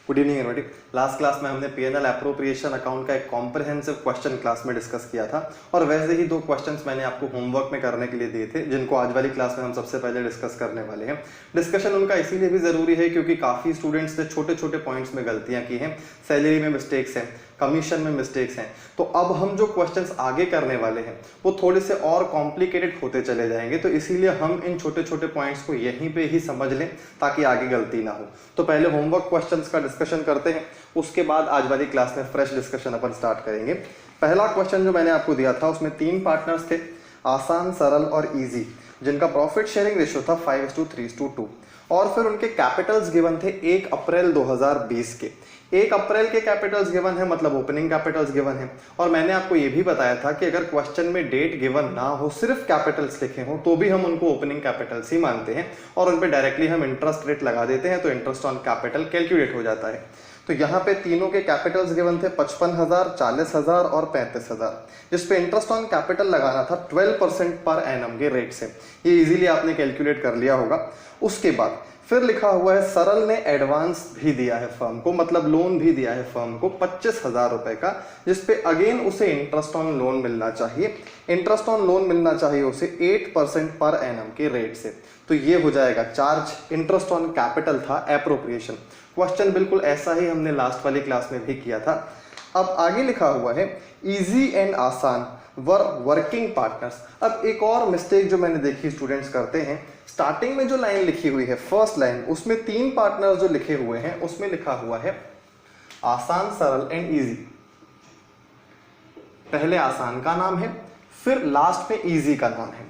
Good evening everybody. Last class में हमने PNL appropriation account का एक कॉम्प्रिहेंसिव क्वेश्चन क्लास में डिस्कस किया था और वैसे ही दो क्वेश्चंस मैंने आपको होमवर्क में करने के लिए दिए थे, जिनको आज वाली क्लास में हम सबसे पहले डिस्कस करने वाले हैं। डिस्कशन उनका इसीलिए भी जरूरी है क्योंकि काफी स्टूडेंट्स ने छोटे छोटे पॉइंट्स में गलतियां की हैं, सैलरी में मिस्टेक्स हैं, कमीशन में मिस्टेक्स हैं। तो अब हम जो क्वेश्चंस आगे करने वाले हैं वो थोड़े से और कॉम्प्लिकेटेड होते चले जाएंगे, तो इसीलिए हम इन छोटे छोटे पॉइंट्स को यहीं पे ही समझ लें ताकि आगे गलती ना हो। तो पहले होमवर्क क्वेश्चंस का डिस्कशन करते हैं, उसके बाद आज वाली क्लास में फ्रेश डिस्कशन अपन स्टार्ट करेंगे। पहला क्वेश्चन जो मैंने आपको दिया था उसमें 3 पार्टनर्स थे, आसान, सरल और इजी, जिनका प्रॉफिट शेयरिंग रेशियो था 5:3:2 और फिर उनके कैपिटल्स गिवन थे 1 अप्रैल 2020 के। 1 अप्रैल के कैपिटल्स गिवन है मतलब ओपनिंग कैपिटल्स गिवन है। और मैंने आपको यह भी बताया था कि अगर क्वेश्चन में डेट गिवन ना हो, सिर्फ कैपिटल्स लिखे हो, तो भी हम उनको ओपनिंग कैपिटल्स ही मानते हैं और उन पे डायरेक्टली हम इंटरेस्ट रेट लगा देते हैं, तो इंटरेस्ट ऑन कैपिटल कैलकुलेट हो जाता है। तो यहाँ पे तीनों के कैपिटल्स गिवन थे 55,000, 40,000 और 35,000, जिसपे इंटरेस्ट ऑन कैपिटल लगाना था 12% पर एनम के रेट से। ये इजीली आपने कैलकुलेट कर लिया होगा। उसके बाद फिर लिखा हुआ है सरल ने एडवांस भी दिया है फर्म को, मतलब लोन भी दिया है फर्म को 25,000 रुपए का, जिसपे अगेन उसे इंटरेस्ट ऑन लोन मिलना चाहिए। इंटरेस्ट ऑन लोन मिलना चाहिए उसे 8% पर एनम के रेट से। तो ये हो जाएगा चार्ज, इंटरेस्ट ऑन कैपिटल था एप्रोप्रिएशन। क्वेश्चन बिल्कुल ऐसा ही हमने लास्ट वाली क्लास में भी किया था। अब आगे लिखा हुआ है इजी एंड आसान वर वर्किंग पार्टनर्स। अब एक और मिस्टेक जो मैंने देखी स्टूडेंट्स करते हैं, स्टार्टिंग में जो लाइन लिखी हुई है फर्स्ट लाइन, उसमें 3 पार्टनर्स जो लिखे हुए हैं उसमें लिखा हुआ है आसान, सरल एंड इजी। पहले आसान का नाम है, फिर लास्ट में इजी का नाम है।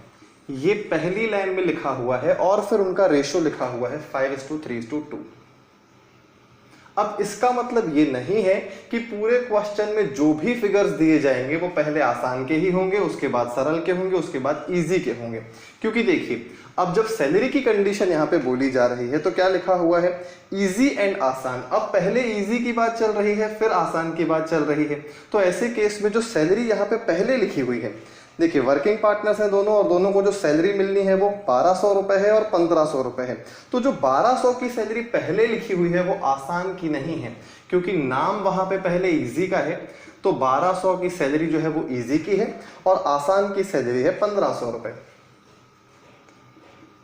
ये पहली लाइन में लिखा हुआ है और फिर उनका रेशो लिखा हुआ है 5:3:2। अब इसका मतलब ये नहीं है कि पूरे क्वेश्चन में जो भी फिगर्स दिए जाएंगे वो पहले आसान के ही होंगे, उसके बाद सरल के होंगे, उसके बाद इजी के होंगे। क्योंकि देखिए अब जब सैलरी की कंडीशन यहाँ पे बोली जा रही है तो क्या लिखा हुआ है इजी एंड आसान। अब पहले इजी की बात चल रही है, फिर आसान की बात चल रही है। तो ऐसे केस में जो सैलरी यहाँ पे पहले लिखी हुई है, देखिए वर्किंग पार्टनर्स हैं दोनों और दोनों को जो सैलरी मिलनी है वो 1200 रुपए है और 1500 रुपए है। तो जो 1200 की सैलरी पहले लिखी हुई है वो आसान की नहीं है, क्योंकि नाम वहां पे पहले इजी का है। तो 1200 की सैलरी जो है वो इजी की है और आसान की सैलरी है 1500 रुपए।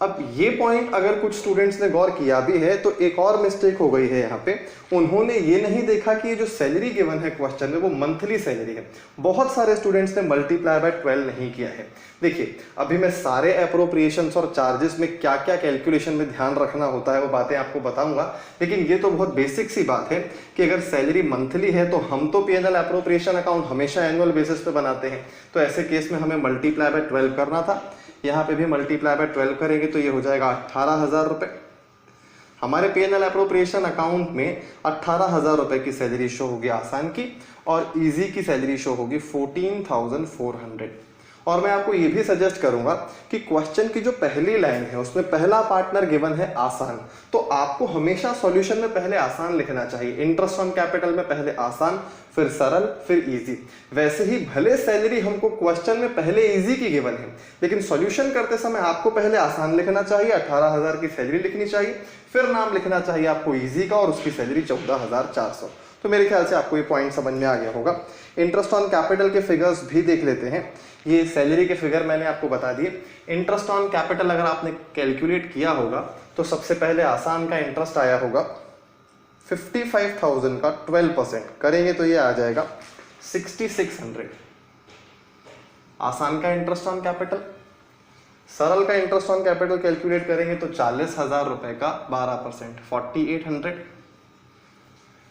अब ये पॉइंट अगर कुछ स्टूडेंट्स ने गौर किया भी है तो एक और मिस्टेक हो गई है यहाँ पे। उन्होंने ये नहीं देखा कि ये जो सैलरी गिवन है क्वेश्चन में वो मंथली सैलरी है। बहुत सारे स्टूडेंट्स ने मल्टीप्लाई बाय 12 नहीं किया है। देखिए अभी मैं सारे एप्रोप्रिएशंस और चार्जेस में क्या क्या कैलकुलेशन में ध्यान रखना होता है वो बातें आपको बताऊंगा, लेकिन ये तो बहुत बेसिक सी बात है कि अगर सैलरी मंथली है तो हम तो पीएनएल एप्रोप्रिएशन अकाउंट हमेशा एनुअल बेसिस पे बनाते हैं। तो ऐसे केस में हमें मल्टीप्लाई बाय 12 करना था। यहाँ पे भी मल्टीप्लाई बाय 12 करेंगे तो ये हो जाएगा 18,000 रुपए। हमारे पीएनएल एप्रोप्रिएशन अकाउंट में 18,000 रुपए की सैलरी शो होगी आसान की और इजी की सैलरी शो होगी 14,400। और मैं आपको ये भी सजेस्ट करूंगा कि क्वेश्चन की जो पहली लाइन है उसमें पहला पार्टनर गिवन है आसान, तो आपको हमेशा सॉल्यूशन में पहले आसान लिखना चाहिए। इंटरेस्ट ऑन कैपिटल में पहले आसान, फिर सरल, फिर इजी। वैसे ही भले सैलरी हमको क्वेश्चन में पहले इजी की गिवन है, लेकिन सॉल्यूशन करते समय आपको पहले आसान लिखना चाहिए, 18,000 की सैलरी लिखनी चाहिए, फिर नाम लिखना चाहिए आपको इजी का और उसकी सैलरी 14,400। तो मेरे ख्याल से आपको ये पॉइंट समझ में आ गया होगा। इंटरेस्ट ऑन कैपिटल के फिगर्स भी देख लेते हैं। ये सैलरी के फिगर मैंने आपको बता दिए। इंटरेस्ट ऑन कैपिटल अगर आपने कैलकुलेट किया होगा तो सबसे पहले आसान का इंटरेस्ट आया होगा 55,000 का 12% करेंगे तो ये आ जाएगा 6,600 आसान का इंटरेस्ट ऑन कैपिटल। सरल का इंटरेस्ट ऑन कैपिटल कैलकुलेट करेंगे तो 40,000 रुपए का 12% 4,800।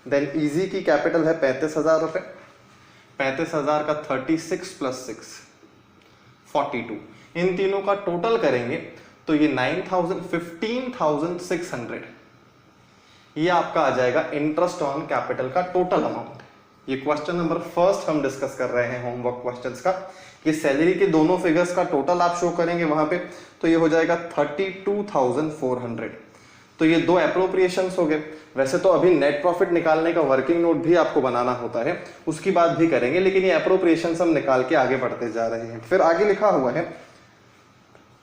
देन इजी की कैपिटल है 35,000 रुपए, 35,000 का 36 + 6 42। इन तीनों का टोटल करेंगे तो ये 15,600 ये आपका आ जाएगा इंटरेस्ट ऑन कैपिटल का टोटल अमाउंट। ये क्वेश्चन नंबर फर्स्ट हम डिस्कस कर रहे हैं होमवर्क क्वेश्चंस का। ये सैलरी के दोनों फिगर्स का टोटल आप शो करेंगे वहां पे तो ये हो जाएगा 32,400। तो ये 2 एप्रोप्रिएशंस हो गए। वैसे तो अभी नेट प्रॉफिट निकालने का वर्किंग नोट भी आपको बनाना होता है, उसकी बात भी करेंगे, लेकिन ये एप्रोप्रिएशंस हम निकाल के आगे बढ़ते जा रहे हैं। फिर आगे लिखा हुआ है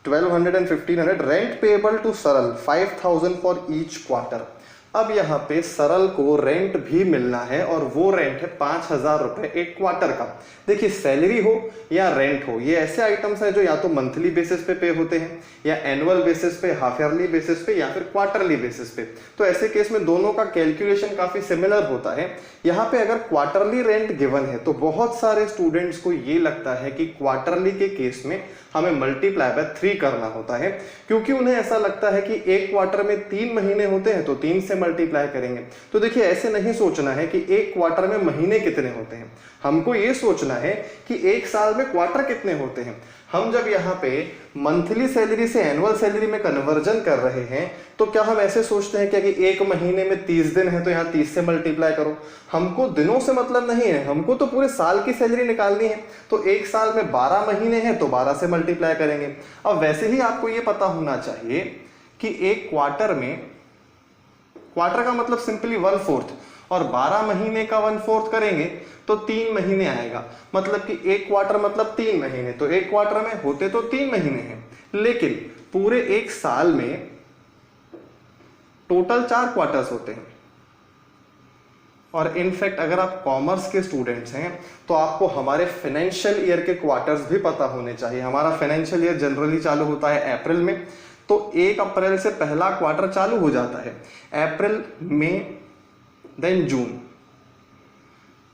1200 and 1500 रेंट पेएबल टू सरल 5,000 फॉर ईच क्वार्टर। अब यहाँ पे सरल को रेंट भी मिलना है और वो रेंट है 5,000 रुपए एक क्वार्टर का। देखिए सैलरी हो या रेंट हो, ये ऐसे आइटम्स हैं जो या तो मंथली बेसिस पे होते हैं या एनुअल बेसिस पे, हाफ ईयरली बेसिस पे या फिर क्वार्टरली बेसिस पे। तो ऐसे केस में दोनों का कैलकुलेशन काफी सिमिलर होता है। यहाँ पे अगर क्वार्टरली रेंट गिवन है तो बहुत सारे स्टूडेंट्स को ये लगता है कि क्वार्टरली के केस में हमें मल्टीप्लाई बाय 3 करना होता है, क्योंकि उन्हें ऐसा लगता है कि एक क्वार्टर में 3 महीने होते हैं तो 3 से मल्टीप्लाई करेंगे। तो देखिए ऐसे नहीं सोचना है कि एक क्वार्टर में महीने कितने होते हैं, हमको ये सोचना है कि एक साल में क्वार्टर कितने होते हैं। हम जब यहाँ पे मंथली सैलरी से एनुअल सैलरी में कन्वर्जन कर रहे हैं तो क्या हम ऐसे सोचते हैं क्या कि एक महीने में 30 दिन है तो यहाँ 30 से मल्टीप्लाई करो। हमको दिनों से मतलब नहीं है, हमको तो पूरे साल की सैलरी निकालनी है। तो एक साल में 12 महीने हैं तो 12 से मल्टीप्लाई करेंगे। अब वैसे ही आपको ये पता होना चाहिए कि एक क्वार्टर में, क्वार्टर का मतलब सिंपली 1/4 और 12 महीने का 1/4 करेंगे तो 3 महीने आएगा। मतलब कि एक क्वार्टर मतलब 3 महीने, तो एक क्वार्टर में होते तो 3 महीने हैं, लेकिन पूरे एक साल में टोटल 4 क्वार्टर्स होते हैं। और इनफैक्ट अगर आप कॉमर्स के स्टूडेंट्स हैं तो आपको हमारे फाइनेंशियल ईयर के क्वार्टर्स भी पता होने चाहिए। हमारा फाइनेंशियल ईयर जनरली चालू होता है अप्रैल में, तो 1 अप्रैल से पहला क्वार्टर चालू हो जाता है। अप्रैल, मई, देन जून,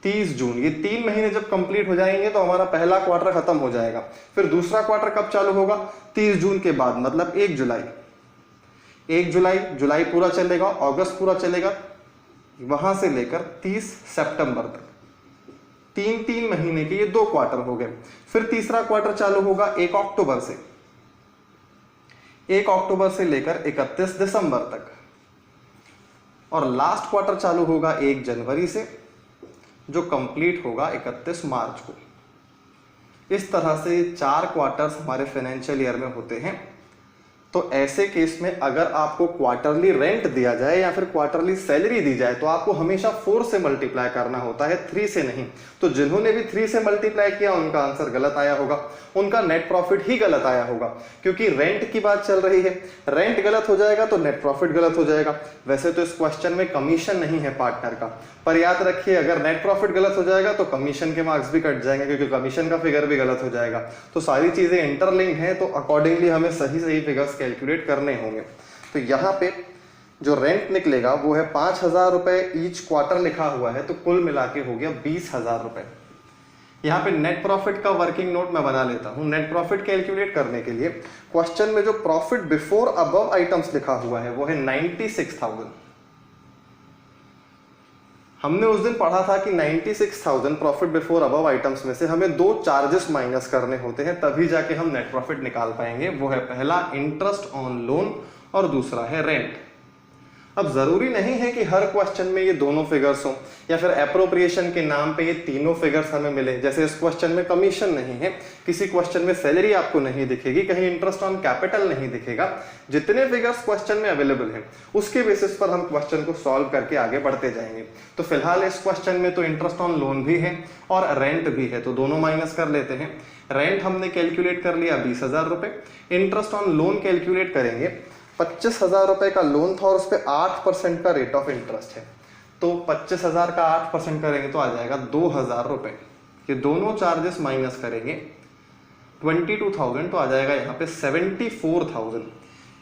30 जून, ये 3 महीने जब कंप्लीट हो जाएंगे तो हमारा पहला क्वार्टर खत्म हो जाएगा। फिर दूसरा क्वार्टर कब चालू होगा? 30 जून के बाद, मतलब 1 जुलाई। 1 जुलाई, जुलाई पूरा चलेगा, अगस्त पूरा चलेगा, वहां से लेकर 30 सितंबर तक, 3 महीने के ये 2 क्वार्टर हो गए। फिर तीसरा क्वार्टर चालू होगा 1 अक्टूबर से, 1 अक्टूबर से लेकर 31 दिसंबर तक, और लास्ट क्वार्टर चालू होगा 1 जनवरी से, जो कंप्लीट होगा 31 मार्च को। इस तरह से 4 क्वार्टर्स हमारे फाइनेंशियल ईयर में होते हैं। तो ऐसे केस में अगर आपको क्वार्टरली रेंट दिया जाए या फिर क्वार्टरली सैलरी दी जाए तो आपको हमेशा 4 से मल्टीप्लाई करना होता है, 3 से नहीं। तो जिन्होंने भी 3 से मल्टीप्लाई किया उनका आंसर गलत आया होगा, उनका नेट प्रॉफिट ही गलत आया होगा, क्योंकि रेंट की बात चल रही है। रेंट गलत हो जाएगा तो नेट प्रॉफिट गलत हो जाएगा। वैसे तो इस क्वेश्चन में कमीशन नहीं है पार्टनर का, पर याद रखिए अगर नेट प्रॉफिट गलत हो जाएगा तो कमीशन के मार्क्स भी कट जाएंगे, क्योंकि कमीशन का फिगर भी गलत हो जाएगा। तो सारी चीजें इंटरलिंक्ड हैं, तो अकॉर्डिंगली हमें सही फिगर्स कैलकुलेट करने होंगे। तो यहाँ पे जो रेंट निकलेगा वो है 5,000 रुपए ईच क्वार्टर लिखा हुआ है, तो कुल मिला के हो गया 20,000 रुपए। यहाँ पे नेट प्रॉफिट का वर्किंग नोट मैं बना लेता हूँ। नेट प्रॉफिट कैलकुलेट करने के लिए क्वेश्चन में जो प्रॉफिट बिफोर अबव आइटम्स लिखा हुआ है वो है 96,000। हमने उस दिन पढ़ा था कि 96,000 प्रॉफिट बिफोर अबव आइटम्स में से हमें 2 चार्जेस माइनस करने होते हैं, तभी जाके हम नेट प्रॉफिट निकाल पाएंगे। वो है पहला इंटरेस्ट ऑन लोन और दूसरा है रेंट। अब जरूरी नहीं है कि हर क्वेश्चन में ये दोनों फिगर्स हों या फिर एप्रोप्रिएशन के नाम पे ये तीनों फिगर्स हमें मिले। जैसे इस क्वेश्चन में कमीशन नहीं है, किसी क्वेश्चन में सैलरी आपको नहीं दिखेगी, कहीं इंटरेस्ट ऑन कैपिटल नहीं दिखेगा। जितने फिगर्स क्वेश्चन में अवेलेबल हैं उसके बेसिस पर हम क्वेश्चन को सॉल्व करके आगे बढ़ते जाएंगे। तो फिलहाल इस क्वेश्चन में तो इंटरेस्ट ऑन लोन भी है और रेंट भी है, तो दोनों माइनस कर लेते हैं। रेंट हमने कैलकुलेट कर लिया 20,000 रुपए, इंटरेस्ट ऑन लोन कैलकुलेट करेंगे। 25,000 रुपए का लोन था और उस पर 8% का रेट ऑफ इंटरेस्ट है, तो 25,000 का 8% करेंगे तो आ जाएगा 2,000 रुपए। ये दोनों चार्जेस माइनस करेंगे 22,000 तो आ जाएगा यहाँ पे 74,000।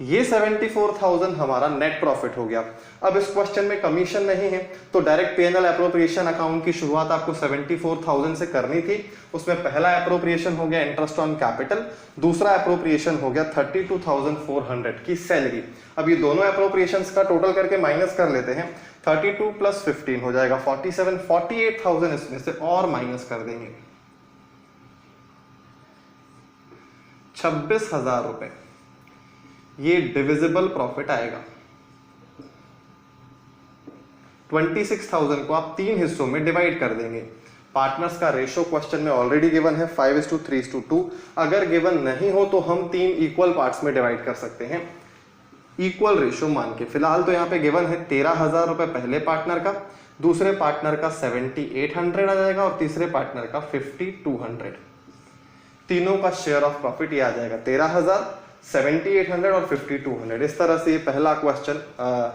ये 74,000 हमारा नेट प्रॉफिट हो गया। अब इस क्वेश्चन में कमीशन नहीं है तो डायरेक्ट P&L एप्रोप्रिएशन अकाउंट की शुरुआत आपको 74,000 से करनी थी। उसमें पहला एप्रोप्रिएशन हो गया इंटरेस्ट ऑन कैपिटल, दूसरा एप्रोप्रिएशन हो गया 32,400 की सैलरी। अब ये दोनों एप्रोप्रिएशंस का टोटल करके माइनस कर लेते हैं। 32 + 15 हो जाएगा 47, 48,000 इसमें से और माइनस कर देंगे 26,000 रुपए। ये डिविजिबल प्रॉफिट आएगा। 26,000 को आप 3 हिस्सों में डिवाइड कर देंगे। पार्टनर्स का रेशो क्वेश्चन में ऑलरेडी गिवन है 5:3:2। अगर गिवन नहीं हो तो हम 3 इक्वल पार्ट्स में डिवाइड कर सकते हैं इक्वल रेशो मान के। फिलहाल तो यहाँ पे गिवन है 13,000 रुपए पहले पार्टनर का, दूसरे पार्टनर का 7,800 आ जाएगा और तीसरे पार्टनर का 5,200। तीनों का शेयर ऑफ प्रॉफिट ये आ जाएगा 13,000, 7800 और 5200, इस तरह से ये पहला क्वेश्चन,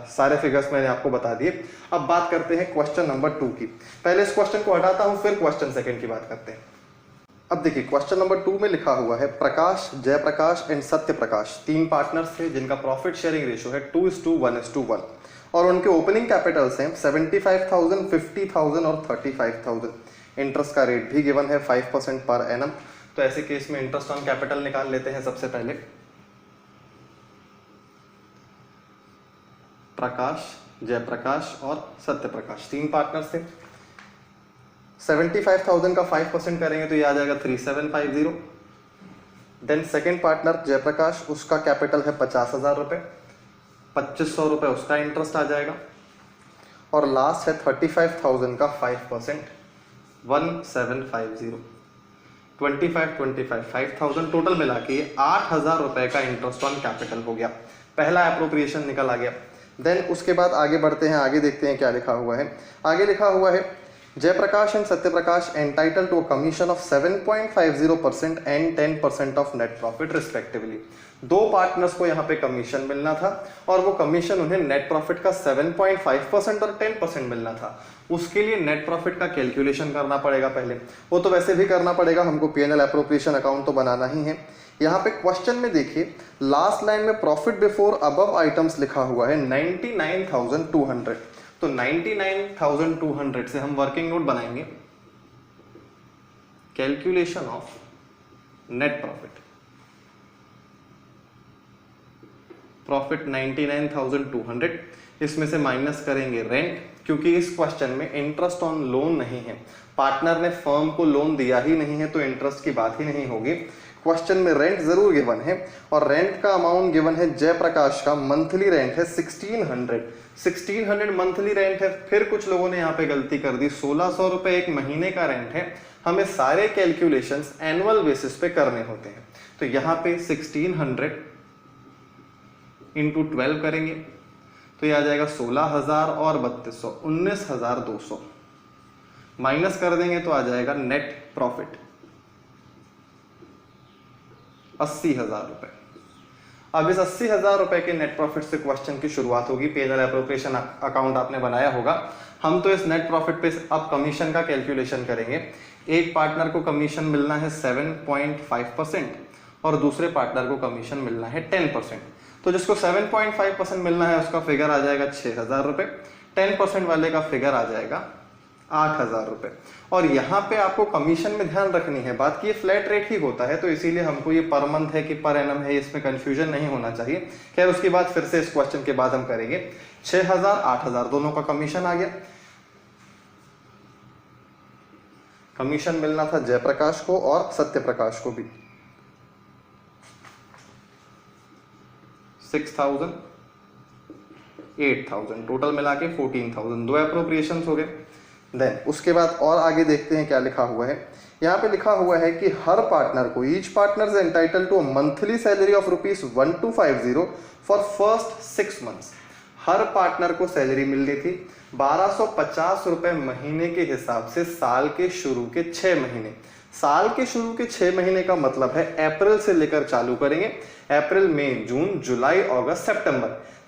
सारे फिगर्स मैंने आपको बता दिए। अब बात करते हैं क्वेश्चन नंबर 2 की। पहले इस क्वेश्चन को हटाता हूं, फिर क्वेश्चन सेकंड की बात करते हैं। अब देखिए क्वेश्चन नंबर 2 में लिखा हुआ है प्रकाश, जयप्रकाश एंड सत्य प्रकाश 3 पार्टनर्स थे जिनका प्रॉफिट शेयरिंग रेशियो है 2:1:1 और उनके ओपनिंग कैपिटल्स हैं 75,000, 50,000 और 35,000। इंटरेस्ट का रेट भी गिवन है 5% पर एनम। तो ऐसे केस में इंटरेस्ट ऑन कैपिटल निकाल लेते हैं। सबसे पहले प्रकाश, जयप्रकाश और सत्य प्रकाश 3 पार्टनर्स थे। 75,000 का 5% करेंगे तो ये आ जाएगा 3750। देन सेकेंड पार्टनर जयप्रकाश, उसका कैपिटल है 50,000 रुपए, 2500 रुपए उसका इंटरेस्ट आ जाएगा। और लास्ट है 35,000 का 5%, 1750। 25, 5,000 टोटल मिला के 8,000 रुपए का इंटरेस्ट ऑन कैपिटल हो गया। पहला एप्रोप्रिएशन निकल आ गया। देन उसके बाद आगे बढ़ते हैं, आगे देखते हैं क्या लिखा हुआ है। आगे लिखा हुआ है Jayprakash and Satyaprakash entitle to a commission of 7.50% and 10% of net profit respectively. 2 partners को यहाँ पे कमीशन मिलना था और वो कमीशन उन्हें नेट प्रॉफिट का 7.5% और 10% मिलना था। उसके लिए नेट प्रॉफिट का कैलकुलेशन करना पड़ेगा पहले, वो तो वैसे भी करना पड़ेगा, हमको पीएनएल एप्रोप्रिएशन अकाउंट तो बनाना ही है। यहाँ पे क्वेश्चन में देखिए लास्ट लाइन में प्रॉफिट बिफोर अबव आइटम्स लिखा हुआ है 99,200। तो 99,200 से हम वर्किंग नोट बनाएंगे calculation of net profit. Profit 99,200, इसमें से माइनस करेंगे रेंट, क्योंकि इस क्वेश्चन में इंटरेस्ट ऑन लोन नहीं है, पार्टनर ने फर्म को लोन दिया ही नहीं है तो इंटरेस्ट की बात ही नहीं होगी। क्वेश्चन में रेंट जरूर गिवन है और रेंट का अमाउंट गिवन है जयप्रकाश का मंथली रेंट है 1600 मंथली रेंट है। फिर कुछ लोगों ने यहाँ पे गलती कर दी, 1600 रुपए एक महीने का रेंट है। हमें सारे कैलकुलेशंस एनुअल बेसिस पे करने होते हैं, तो यहाँ पे 1600 इंटू 12 करेंगे तो ये आ जाएगा 16,000 और 3200, 19,200 माइनस कर देंगे तो आ जाएगा नेट प्रॉफिट 80,000 रुपए। अब इस 80,000 रुपए के नेट प्रॉफिट से क्वेश्चन की शुरुआत होगी। पीएनएल एप्रोप्रिएशन अकाउंट आपने बनाया होगा। हम तो इस नेट प्रॉफिट पे अब कमीशन का कैलकुलेशन करेंगे। एक पार्टनर को कमीशन मिलना है 7.5% और दूसरे पार्टनर को कमीशन मिलना है 10%। तो जिसको 7.5% मिलना है उसका फिगर आ जाएगा 6,000 रुपए, 10% वाले का फिगर आ जाएगा 8,000 रुपए। और यहाँ पे आपको कमीशन में ध्यान रखनी है बात कि ये फ्लैट रेट ही होता है, तो इसीलिए हमको ये पर मंथ है कि पर एनम है, इसमें कंफ्यूजन नहीं होना चाहिए। खैर उसकी बात फिर से इस क्वेश्चन के बाद हम करेंगे। 6,000 8,000 दोनों का कमीशन आ गया। कमीशन मिलना था जयप्रकाश को और सत्यप्रकाश को भी। 6,000 8,000 टोटल मिला के 14,000। 2 एप्रोप्रिएशंस हो गए। देन उसके बाद और आगे देखते हैं क्या लिखा हुआ है। यहाँ पे लिखा हुआ है कि हर पार्टनर को each partner is entitle to a monthly salary of ₹1250 for first 6 months. हर पार्टनर को सैलरी मिलनी थी 1250 रुपए महीने के हिसाब से साल के शुरू के 6 महीने। साल के शुरू के 6 महीने का मतलब है अप्रैल से लेकर चालू करेंगे। अप्रैल, मई, जून, जुलाई, अगस्त,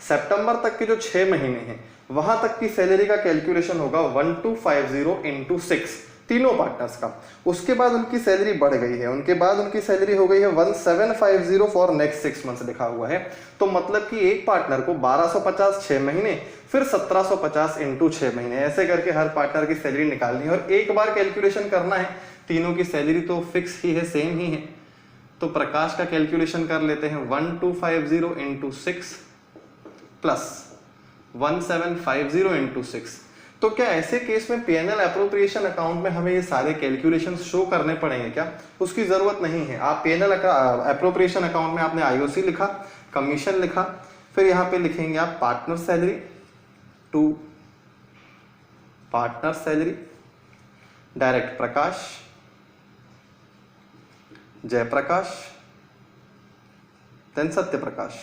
सितंबर तक के जो 6 महीने हैं वहां तक की सैलरी का कैलकुलेशन होगा 1250 इंटू 6 तीनों पार्टनर्स का। उसके बाद उनकी सैलरी बढ़ गई है, उनके बाद उनकी सैलरी हो गई है 1750 फॉर नेक्स्ट 6 मंथ्स लिखा हुआ है। तो मतलब कि एक पार्टनर को 1250 6 महीने, फिर 1750 इंटू 6 महीने, ऐसे करके हर पार्टनर की सैलरी निकालनी है और एक बार कैलकुलेशन करना है। तीनों की सैलरी तो फिक्स ही है, सेम ही है। तो प्रकाश का कैलकुलेशन कर लेते हैं 1250 इंटू 6 प्लस 1750 इंटू 6। तो क्या ऐसे केस में पीएनएल एप्रोप्रिएशन अकाउंट में हमें ये सारे कैलकुलेशन शो करने पड़ेंगे क्या? उसकी जरूरत नहीं है। आप पीएनएल एप्रोप्रिएशन अकाउंट में आपने आईओसी लिखा, कमीशन लिखा, फिर यहां पे लिखेंगे आप partner salary to partner salary, direct Prakash, Jayprakash, then Satya Prakash,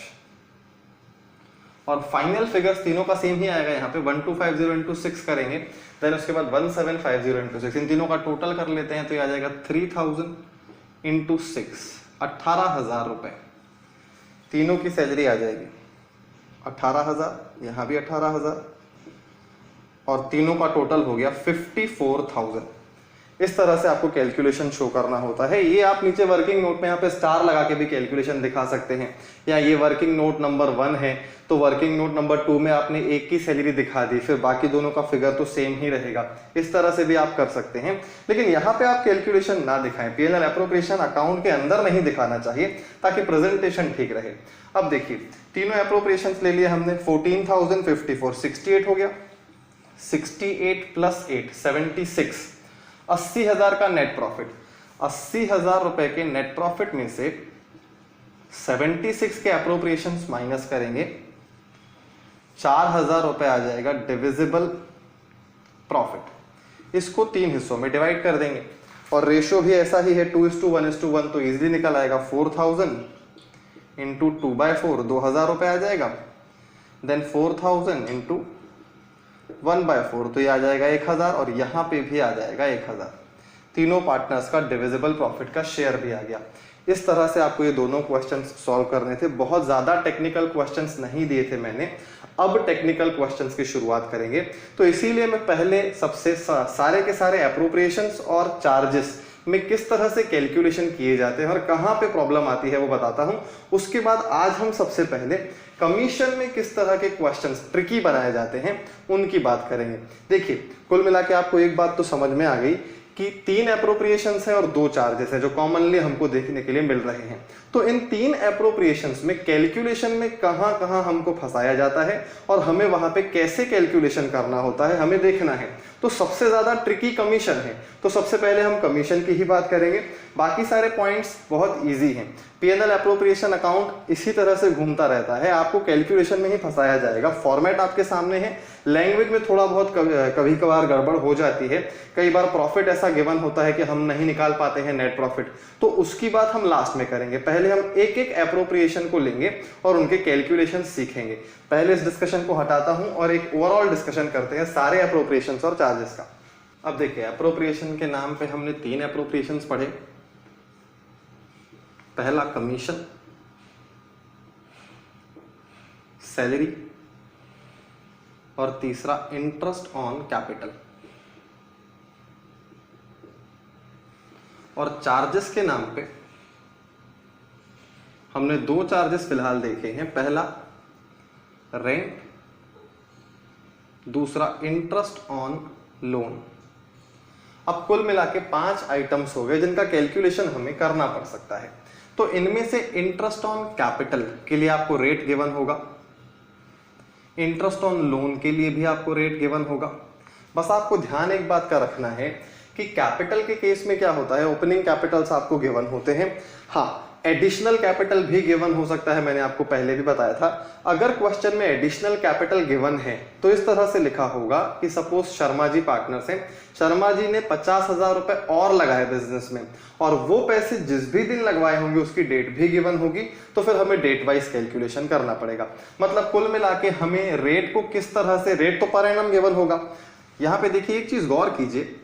और फाइनल फिगर्स तीनों का सेम ही आएगा। यहाँ पे 1250 इंटू 6 करेंगे, देन उसके बाद 1750 इंटू 6, इन तीनों का टोटल कर लेते हैं तो ये आ जाएगा 3000 इंटू 6, 18,000 रुपए। तीनों की सैलरी आ जाएगी 18,000, यहाँ भी 18,000, और तीनों का टोटल हो गया 54,000। इस तरह से आपको कैलकुलेशन शो करना होता है। ये आप नीचे वर्किंग नोट में यहाँ पे स्टार लगा के भी कैलकुलेशन दिखा सकते हैं, या ये वर्किंग नोट नंबर 1 है तो वर्किंग नोट नंबर 2 में आपने एक की सैलरी दिखा दी, फिर बाकी दोनों का फिगर तो सेम ही रहेगा। इस तरह से भी आप कर सकते हैं, लेकिन यहाँ पे आप कैलकुलेशन ना दिखाएं। पीएनएल एप्रोप्रिएशन अकाउंट के अंदर नहीं दिखाना चाहिए ताकि प्रेजेंटेशन ठीक रहे। अब देखिए तीनों एप्रोप्रिएशन ले लिए हमने, 14,054, 68 हो गया, 68 प्लस 8 76, 80,000 का नेट प्रॉफिट। 80,000 रुपए के नेट प्रॉफिट में से 76 के एप्रोप्रिएशन माइनस करेंगे, 4,000 रुपए आ जाएगा डिविजिबल प्रॉफिट। इसको 3 हिस्सों में डिवाइड कर देंगे और रेशियो भी ऐसा ही है 2:1:1, तो इजीली निकल आएगा 4,000 इंटू 2/4, 2,000 रुपए आ जाएगा। देन 4,000 इंटू 1/4, तो ये आ जाएगा 1,000, और यहाँ पे भी आ जाएगा 1,000। तीनों पार्टनर्स का डिविजिबल प्रॉफिट का शेयर भी आ गया। इस तरह से आपको ये दोनों क्वेश्चंस सॉल्व करने थे। बहुत ज्यादा टेक्निकल क्वेश्चंस नहीं दिए थे मैंने, अब टेक्निकल क्वेश्चंस की शुरुआत करेंगे। तो इसीलिए मैं पहले सबसे सारे के सारे एप्रोप्रिएशंस और चार्जेस में किस तरह से कैलकुलेशन किए जाते हैं और कहाँ पे प्रॉब्लम आती है वो बताता हूँ। उसके बाद आज हम सबसे पहले कमीशन में किस तरह के क्वेश्चंस ट्रिकी बनाए जाते हैं उनकी बात करेंगे। देखिए कुल मिला के आपको एक बात तो समझ में आ गई कि 3 एप्रोप्रिएशंस है और 2 चार्जेस है जो कॉमनली हमको देखने के लिए मिल रहे हैं। तो इन 3 एप्रोप्रिएशंस में कैलकुलेशन में कहाँ कहाँ हमको फंसाया जाता है और हमें वहां पे कैसे कैलकुलेशन करना होता है हमें देखना है। तो सबसे ज्यादा ट्रिकी कमीशन है, तो सबसे पहले हम कमीशन की ही बात करेंगे। बाकी सारे पॉइंट्स बहुत ईजी हैं। पीएनएल एप्रोप्रिएशन अकाउंट इसी तरह से घूमता रहता है, आपको कैलकुलेशन में ही फंसाया जाएगा। फॉर्मेट आपके सामने है, लैंग्वेज में थोड़ा बहुत कभी कभार गड़बड़ हो जाती है। कई बार प्रॉफिट ऐसा गिवन होता है कि हम नहीं निकाल पाते हैं नेट प्रॉफिट, तो उसकी बात हम लास्ट में करेंगे। पहले हम एक एक एप्रोप्रिएशन को लेंगे और उनके कैलकुलेशन सीखेंगे। पहले इस डिस्कशन को हटाता हूं और एक ओवरऑल डिस्कशन करते हैं सारे एप्रोप्रिएशंस और चार्जेस का। अब देखिए एप्रोप्रिएशन के नाम पे हमने 3 एप्रोप्रिएशंस पढ़े। पहला कमीशन, सैलरी और तीसरा इंटरेस्ट ऑन कैपिटल। और चार्जेस के नाम पे हमने 2 चार्जेस फिलहाल देखे हैं। पहला रेंट, दूसरा इंटरेस्ट ऑन लोन। अब कुल मिला के 5 आइटम्स हो गए जिनका कैलकुलेशन हमें करना पड़ सकता है। तो इनमें से इंटरेस्ट ऑन कैपिटल के लिए आपको रेट गिवन होगा, इंटरेस्ट ऑन लोन के लिए भी आपको रेट गिवन होगा। बस आपको ध्यान एक बात का रखना है कि कैपिटल के केस में क्या होता है, ओपनिंग कैपिटल्स आपको गिवन होते हैं। हाँ, एडिशनल कैपिटल भी गिवन हो सकता है, मैंने आपको पहले भी बताया था। अगर क्वेश्चन में एडिशनल कैपिटल गिवन है तो इस तरह से लिखा होगा कि सपोज शर्मा जी पार्टनर्स हैं, शर्मा जी ने 50,000 रुपए और लगाए बिजनेस में, और वो पैसे जिस भी दिन लगवाए होंगे उसकी डेट भी गिवन होगी, तो फिर हमें डेट वाइज कैलकुलेशन करना पड़ेगा। मतलब कुल मिला के हमें रेट को किस तरह से, रेट तो पर एनम गिवन होगा। यहाँ पे देखिए एक चीज गौर कीजिए,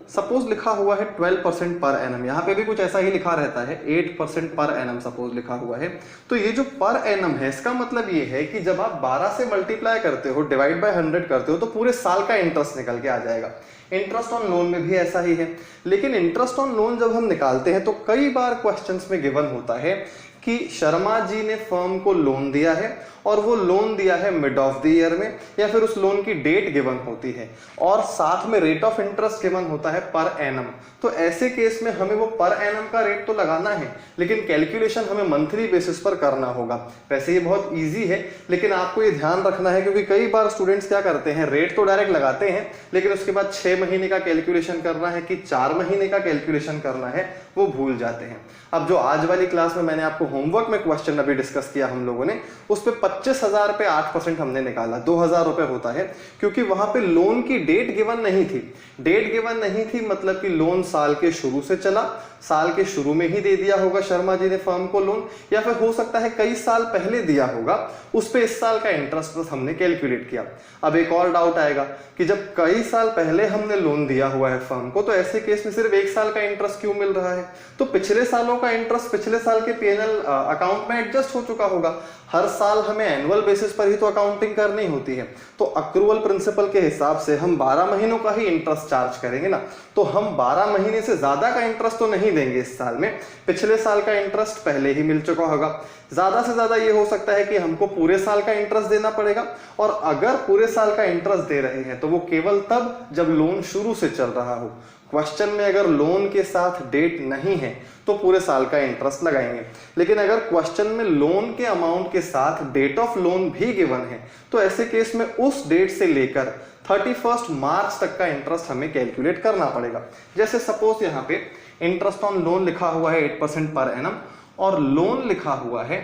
सपोज लिखा हुआ है 12% पर एनम, यहाँ पे भी कुछ ऐसा ही लिखा रहता है 8% पर एनम सपोज लिखा हुआ है। तो ये जो पर एनम है इसका मतलब ये है कि जब आप 12 से मल्टीप्लाई करते हो, डिवाइड बाय 100 करते हो, तो पूरे साल का इंटरेस्ट निकल के आ जाएगा। इंटरेस्ट ऑन लोन में भी ऐसा ही है, लेकिन इंटरेस्ट ऑन लोन जब हम निकालते हैं तो कई बार क्वेश्चंस में गिवन होता है कि शर्मा जी ने फर्म को लोन दिया है और वो लोन दिया है मिड ऑफ द ईयर में, या फिर उस लोन की डेट गिवन होती है और साथ में रेट ऑफ इंटरेस्ट गिवन होता है पर एनम। तो ऐसे केस में हमें वो पर एनम का रेट तो लगाना है, लेकिन कैलकुलेशन हमें मंथली बेसिस पर करना होगा। वैसे ये बहुत इजी है, लेकिन आपको ये ध्यान रखना है क्योंकि कई बार स्टूडेंट्स क्या करते हैं, रेट तो डायरेक्ट लगाते हैं लेकिन उसके बाद 6 महीने का कैलकुलेशन करना है कि 4 महीने का कैलकुलेशन करना है वो भूल जाते हैं। अब जो आज वाली क्लास में मैंने आपको होमवर्क में क्वेश्चन अभी डिस्कस किया हम लोगों ने, उस पे 25,000 पे 8% हमने निकाला, 2,000 रुपए होता है, क्योंकि वहां पे लोन की डेट गिवन नहीं थी। डेट गिवन नहीं थी मतलब कि लोन साल के शुरू से चला, साल के शुरू में ही दे दिया होगा शर्मा जी ने फर्म को लोन, या फिर हो सकता है कई साल पहले दिया होगा, उस पे इस साल का इंटरेस्ट बस हमने कैलकुलेट किया। अब एक और डाउट आएगा कि जब कई साल पहले हमने लोन दिया हुआ है फर्म को, तो ऐसे केस में सिर्फ एक साल का इंटरेस्ट क्यों मिल रहा है? तो पिछले सालों का इंटरेस्ट पिछले साल के पीएनएल अकाउंट में एडजस्ट हो चुका होगा। हर साल हमें एनुअल बेसिस पर ही तो अकाउंटिंग करनी होती है, तो अक्रूवल प्रिंसिपल के हिसाब से हम 12 महीनों का ही इंटरेस्ट चार्ज करेंगे ना, तो हम 12 महीने से ज्यादा का इंटरेस्ट तो नहीं देंगे इस साल में, पिछले साल का इंटरेस्ट पहले ही मिल चुका होगा। ज्यादा से ज्यादा ये हो सकता है कि हमको पूरे साल का इंटरेस्ट देना पड़ेगा, और अगर पूरे साल का इंटरेस्ट दे रहे हैं तो वो केवल तब जब लोन शुरू से चल रहा हो। क्वेश्चन में अगर लोन के साथ डेट नहीं है तो पूरे साल का इंटरेस्ट लगाएंगे, लेकिन अगर क्वेश्चन में लोन के अमाउंट के साथ डेट ऑफ लोन भी गिवन है तो ऐसे केस में उस डेट से लेकर 31 मार्च तक का इंटरेस्ट हमें कैलकुलेट करना पड़ेगा। जैसे सपोज यहाँ पे इंटरेस्ट ऑन लोन लिखा हुआ है 8% पर एनम, और लोन लिखा हुआ है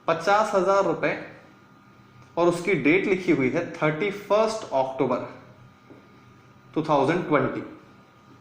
50,000 रुपए, और उसकी डेट लिखी हुई है 31 अक्टूबर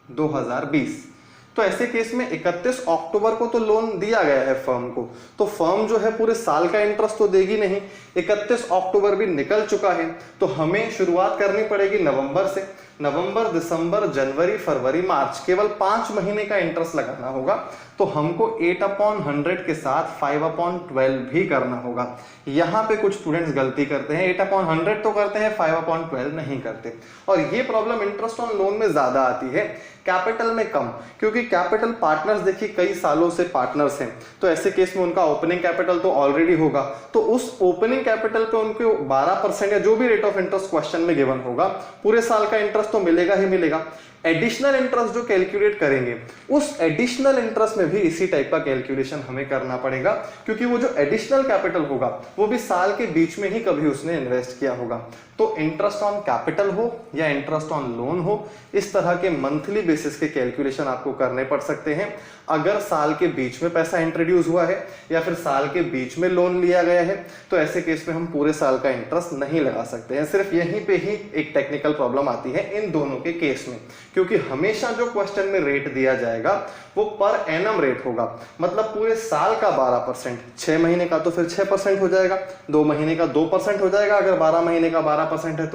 2020। तो ऐसे केस में 31 अक्टूबर को तो लोन दिया गया है फर्म को, तो फर्म जो है पूरे साल का इंटरेस्ट तो देगी नहीं। 31 अक्टूबर भी निकल चुका है, तो हमें शुरुआत करनी पड़ेगी नवंबर से। नवंबर, दिसंबर, जनवरी, फरवरी, मार्च, केवल 5 महीने का इंटरेस्ट लगाना होगा। तो हमको 8/100 के साथ 5/12 भी करना होगा। यहाँ पे कुछ स्टूडेंट्स गलती करते हैं, 8/100 तो करते हैं, 5/12 नहीं करते, और ये प्रॉब्लम इंटरेस्ट ऑन लोन में ज्यादा आती है, कैपिटल में कम, क्योंकि कैपिटल पार्टनर्स देखिए कई सालों से पार्टनर्स हैं, तो ऐसे केस में उनका ओपनिंग कैपिटल तो ऑलरेडी होगा, तो उस ओपनिंग कैपिटल पे उनको 12% या जो भी रेट ऑफ इंटरेस्ट क्वेश्चन में गिवन होगा, पूरे साल का इंटरेस्ट तो मिलेगा ही मिलेगा। एडिशनल इंटरेस्ट जो कैलकुलेट करेंगे, उस एडिशनल इंटरेस्ट में भी इसी टाइप का कैलकुलेशन हमें करना पड़ेगा, क्योंकि वो जो एडिशनल कैपिटल होगा वो भी साल के बीच में ही कभी उसने इन्वेस्ट किया होगा। तो इंटरेस्ट ऑन कैपिटल हो या इंटरेस्ट ऑन लोन हो, इस तरह के मंथली बेसिस के कैलकुलेशन आपको करने पड़ सकते हैं। अगर साल के बीच में पैसा इंट्रोड्यूस हुआ है या फिर साल के बीच में लोन लिया गया है, तो ऐसे केस में हम पूरे साल का इंटरेस्ट नहीं लगा सकते हैं। सिर्फ यहीं पे ही एक टेक्निकल प्रॉब्लम आती है इन दोनों के केस में, क्योंकि हमेशा जो क्वेश्चन में रेट दिया जाएगा वो पर एनम रेट होगा, मतलब पूरे साल का 12%, 6 महीने का तो फिर 6% हो जाएगा, 2 महीने का 2% हो जाएगा, अगर 12 महीने का 12% है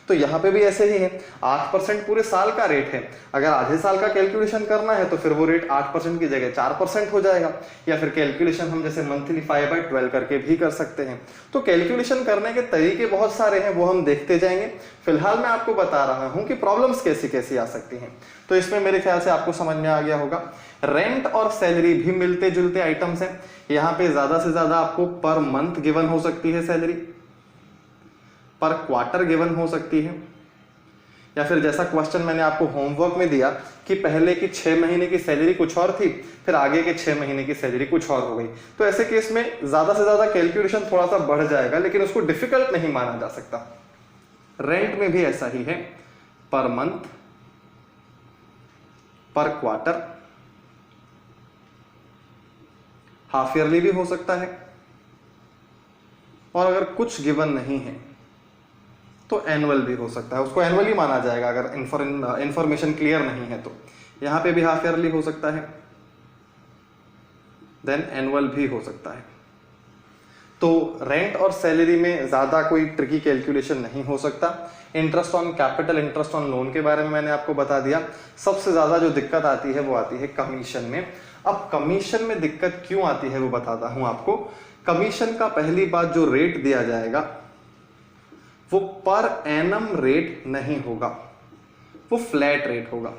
तो यहाँ पे भी ऐसे ही है। 8% पूरे साल का रेट है, अगर आधे साल का कैलकुलेशन करना है तो फिर वो रेट 8% की जगह 4% हो जाएगा, या फिर कैलकुलेशन हम जैसे मंथली 5/12 करके भी कर सकते हैं। तो कैलकुलेशन करने के तरीके बहुत सारे हैं, वो हम देखते जाएंगे। फिलहाल मैं आपको बता रहा हूं कि प्रॉब्लम्स कैसी कैसी आ सकती हैं, तो इसमें मेरे ख्याल से आपको समझ में आ गया होगा। रेंट और सैलरी भी मिलते जुलते आइटम्स हैं। यहाँ पे ज्यादा से ज्यादा आपको पर मंथ गिवन हो सकती है सैलरी, पर क्वार्टर गिवन हो सकती है, या फिर जैसा क्वेश्चन मैंने आपको होमवर्क में दिया कि पहले की 6 महीने की सैलरी कुछ और थी, फिर आगे के 6 महीने की सैलरी कुछ और हो गई। तो ऐसे केस में ज्यादा से ज्यादा कैलकुलेशन थोड़ा सा बढ़ जाएगा, लेकिन उसको डिफिकल्ट नहीं माना जा सकता। रेंट में भी ऐसा ही है, पर मंथ, पर क्वार्टर, हाफ ईयरली भी हो सकता है, और अगर कुछ गिवन नहीं है तो एनुअल भी हो सकता है, उसको एनुअली माना जाएगा अगर इंफॉर्मेशन क्लियर नहीं है तो। यहां पे भी हाफ ईयरली हो सकता है, देन एनुअल भी हो सकता है। तो रेंट और सैलरी में ज्यादा कोई ट्रिकी कैलकुलेशन नहीं हो सकता। Interest on capital, interest on loan के बारे में मैंने आपको बता दिया। सबसे ज्यादा जो दिक्कत आती है वो आती है कमीशन में। अब कमीशन में दिक्कत क्यों आती है वो बताता हूं आपको। कमीशन का पहली बात जो रेट दिया जाएगा वो पर एनम रेट नहीं होगा, वो फ्लैट रेट होगा।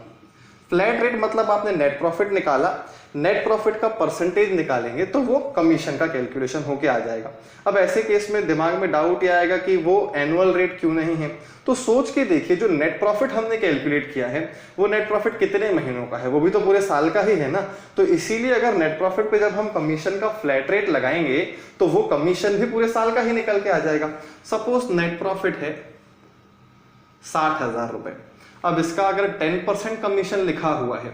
फ्लैट रेट मतलब आपने नेट प्रॉफिट निकाला, नेट प्रॉफिट का परसेंटेज निकालेंगे तो वो कमीशन का कैलकुलेशन होके आ जाएगा। अब ऐसे केस में दिमाग में डाउट ये आएगा कि वो एनुअल रेट क्यों नहीं है, तो सोच के देखिए जो नेट प्रॉफिट हमने कैलकुलेट किया है वो नेट प्रॉफिट कितने महीनों का है, वो भी तो पूरे साल का ही है ना। तो इसीलिए अगर नेट प्रॉफिट पे जब हम कमीशन का फ्लैट रेट लगाएंगे तो वो कमीशन भी पूरे साल का ही निकल के आ जाएगा। सपोज नेट प्रॉफिट है 60,000 रुपए, अब इसका अगर 10% कमीशन लिखा हुआ है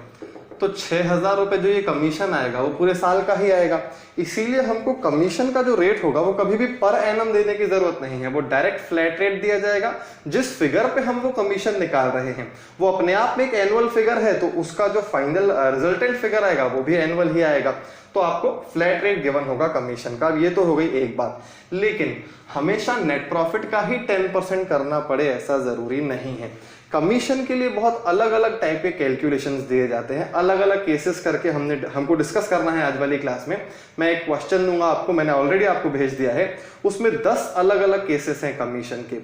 तो 6,000 रुपए जो ये कमीशन आएगा वो पूरे साल का ही आएगा। इसीलिए हमको कमीशन का जो रेट होगा वो कभी भी पर एनम देने की जरूरत नहीं है, वो डायरेक्ट फ्लैट रेट दिया जाएगा। जिस फिगर पे हम वो कमीशन निकाल रहे हैं वो अपने आप में एक एनुअल फिगर है, तो उसका जो फाइनल रिजल्टेंट फिगर आएगा वो भी एनुअल ही आएगा। तो आपको फ्लैट रेट गिवन होगा कमीशन का। ये तो हो गई एक बात, लेकिन हमेशा नेट प्रॉफिट का ही 10% करना पड़े ऐसा जरूरी नहीं है। कमीशन के लिए बहुत अलग अलग टाइप के कैलकुलेशंस दिए जाते हैं, अलग अलग केसेस करके हमको डिस्कस करना है आज वाली क्लास में। मैं एक क्वेश्चन दूंगा आपको, मैंने ऑलरेडी आपको भेज दिया है, उसमें 10 अलग अलग केसेस हैं कमीशन के।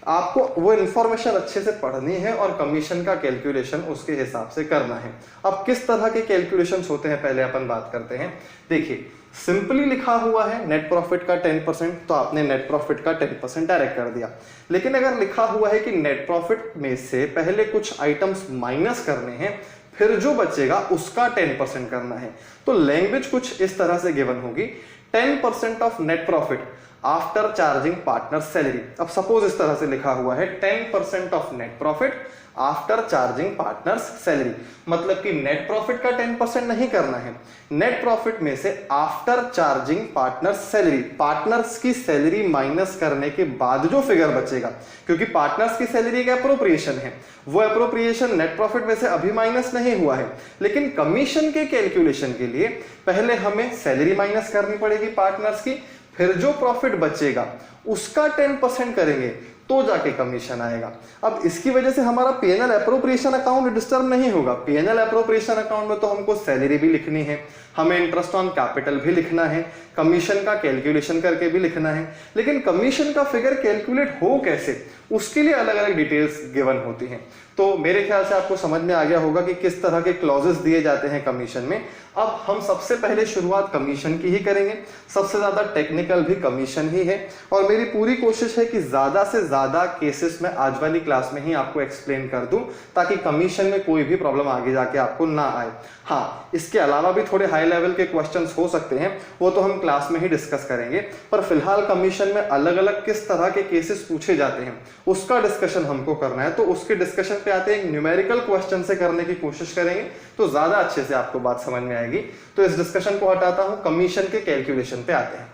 आपको वो इन्फॉर्मेशन अच्छे से पढ़नी है और कमीशन का कैलकुलेशन उसके हिसाब से करना है। अब किस तरह के कैलकुलेशंस होते हैं पहले अपन बात करते हैं। देखिए, सिंपली लिखा हुआ है नेट प्रॉफिट का 10%, तो आपने नेट प्रॉफिट का 10% डायरेक्ट कर दिया। लेकिन अगर लिखा हुआ है कि नेट प्रॉफिट में से पहले कुछ आइटम्स माइनस करने हैं, फिर जो बचेगा उसका 10% करना है, तो लैंग्वेज कुछ इस तरह से गिवन होगी, 10% of net profit after charging partner salary. अब सपोज इस तरह से लिखा हुआ है 10% of net profit after charging partners salary, मतलब कि नेट प्रॉफिट का 10% नहीं करना है, नेट प्रॉफिट में से after charging partners salary, partners की सैलरी माइनस करने के बाद जो फिगर बचेगा, क्योंकि पार्टनर्स की सैलरी एक एप्रोप्रिएशन है, वो एप्रोप्रिएशन नेट प्रॉफिट में से अभी माइनस नहीं हुआ है। लेकिन कमीशन के कैलकुलेशन के लिए पहले हमें सैलरी माइनस करनी पड़ेगी पार्टनर्स की, फिर जो प्रॉफिट बचेगा उसका 10% करेंगे तो जाके कमीशन आएगा। अब इसकी वजह से हमारा पीएनएल एप्रोप्रिएशन अकाउंट डिस्टर्ब नहीं होगा। पीएनएल एप्रोप्रिएशन अकाउंट में तो हमको सैलरी भी लिखनी है, हमें इंटरेस्ट ऑन कैपिटल भी लिखना है, कमीशन का कैलकुलेशन करके भी लिखना है, लेकिन कमीशन का फिगर कैलकुलेट हो कैसे उसके लिए अलग अलग डिटेल्स गिवन होती हैं। तो मेरे ख्याल से आपको समझ में आ गया होगा कि किस तरह के क्लॉजेस दिए जाते हैं कमीशन में। अब हम सबसे पहले शुरुआत कमीशन की ही करेंगे, सबसे ज्यादा टेक्निकल भी कमीशन ही है, और मेरी पूरी कोशिश है कि ज्यादा से ज्यादा केसेस में आज वाली क्लास में ही आपको एक्सप्लेन कर दूं, ताकि कमीशन में कोई भी प्रॉब्लम आगे जाके आपको ना आए। हाँ, इसके अलावा भी थोड़े हाई लेवल के क्वेश्चंस हो सकते हैं, वो तो हम क्लास में ही डिस्कस करेंगे, पर फिलहाल कमीशन में अलग अलग किस तरह के केसेस पूछे जाते हैं उसका डिस्कशन हमको करना है। तो उसके डिस्कशन पे आते हैं, न्यूमेरिकल क्वेश्चन से करने की कोशिश करेंगे तो ज्यादा अच्छे से आपको बात समझ में आएगी। तो इस डिस्कशन को हटाता हूं, कमीशन के कैलकुलेशन पे आते हैं।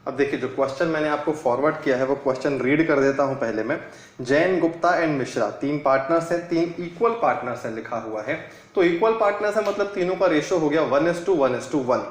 अब देखिए, जो क्वेश्चन मैंने आपको फॉरवर्ड किया है वो क्वेश्चन रीड कर देता हूं पहले मैं। जैन, गुप्ता एंड मिश्रा 3 पार्टनर्स हैं, 3 इक्वल पार्टनर्स हैं लिखा हुआ है। तो इक्वल पार्टनर्स है मतलब तीनों का रेशो हो गया 1:1:1,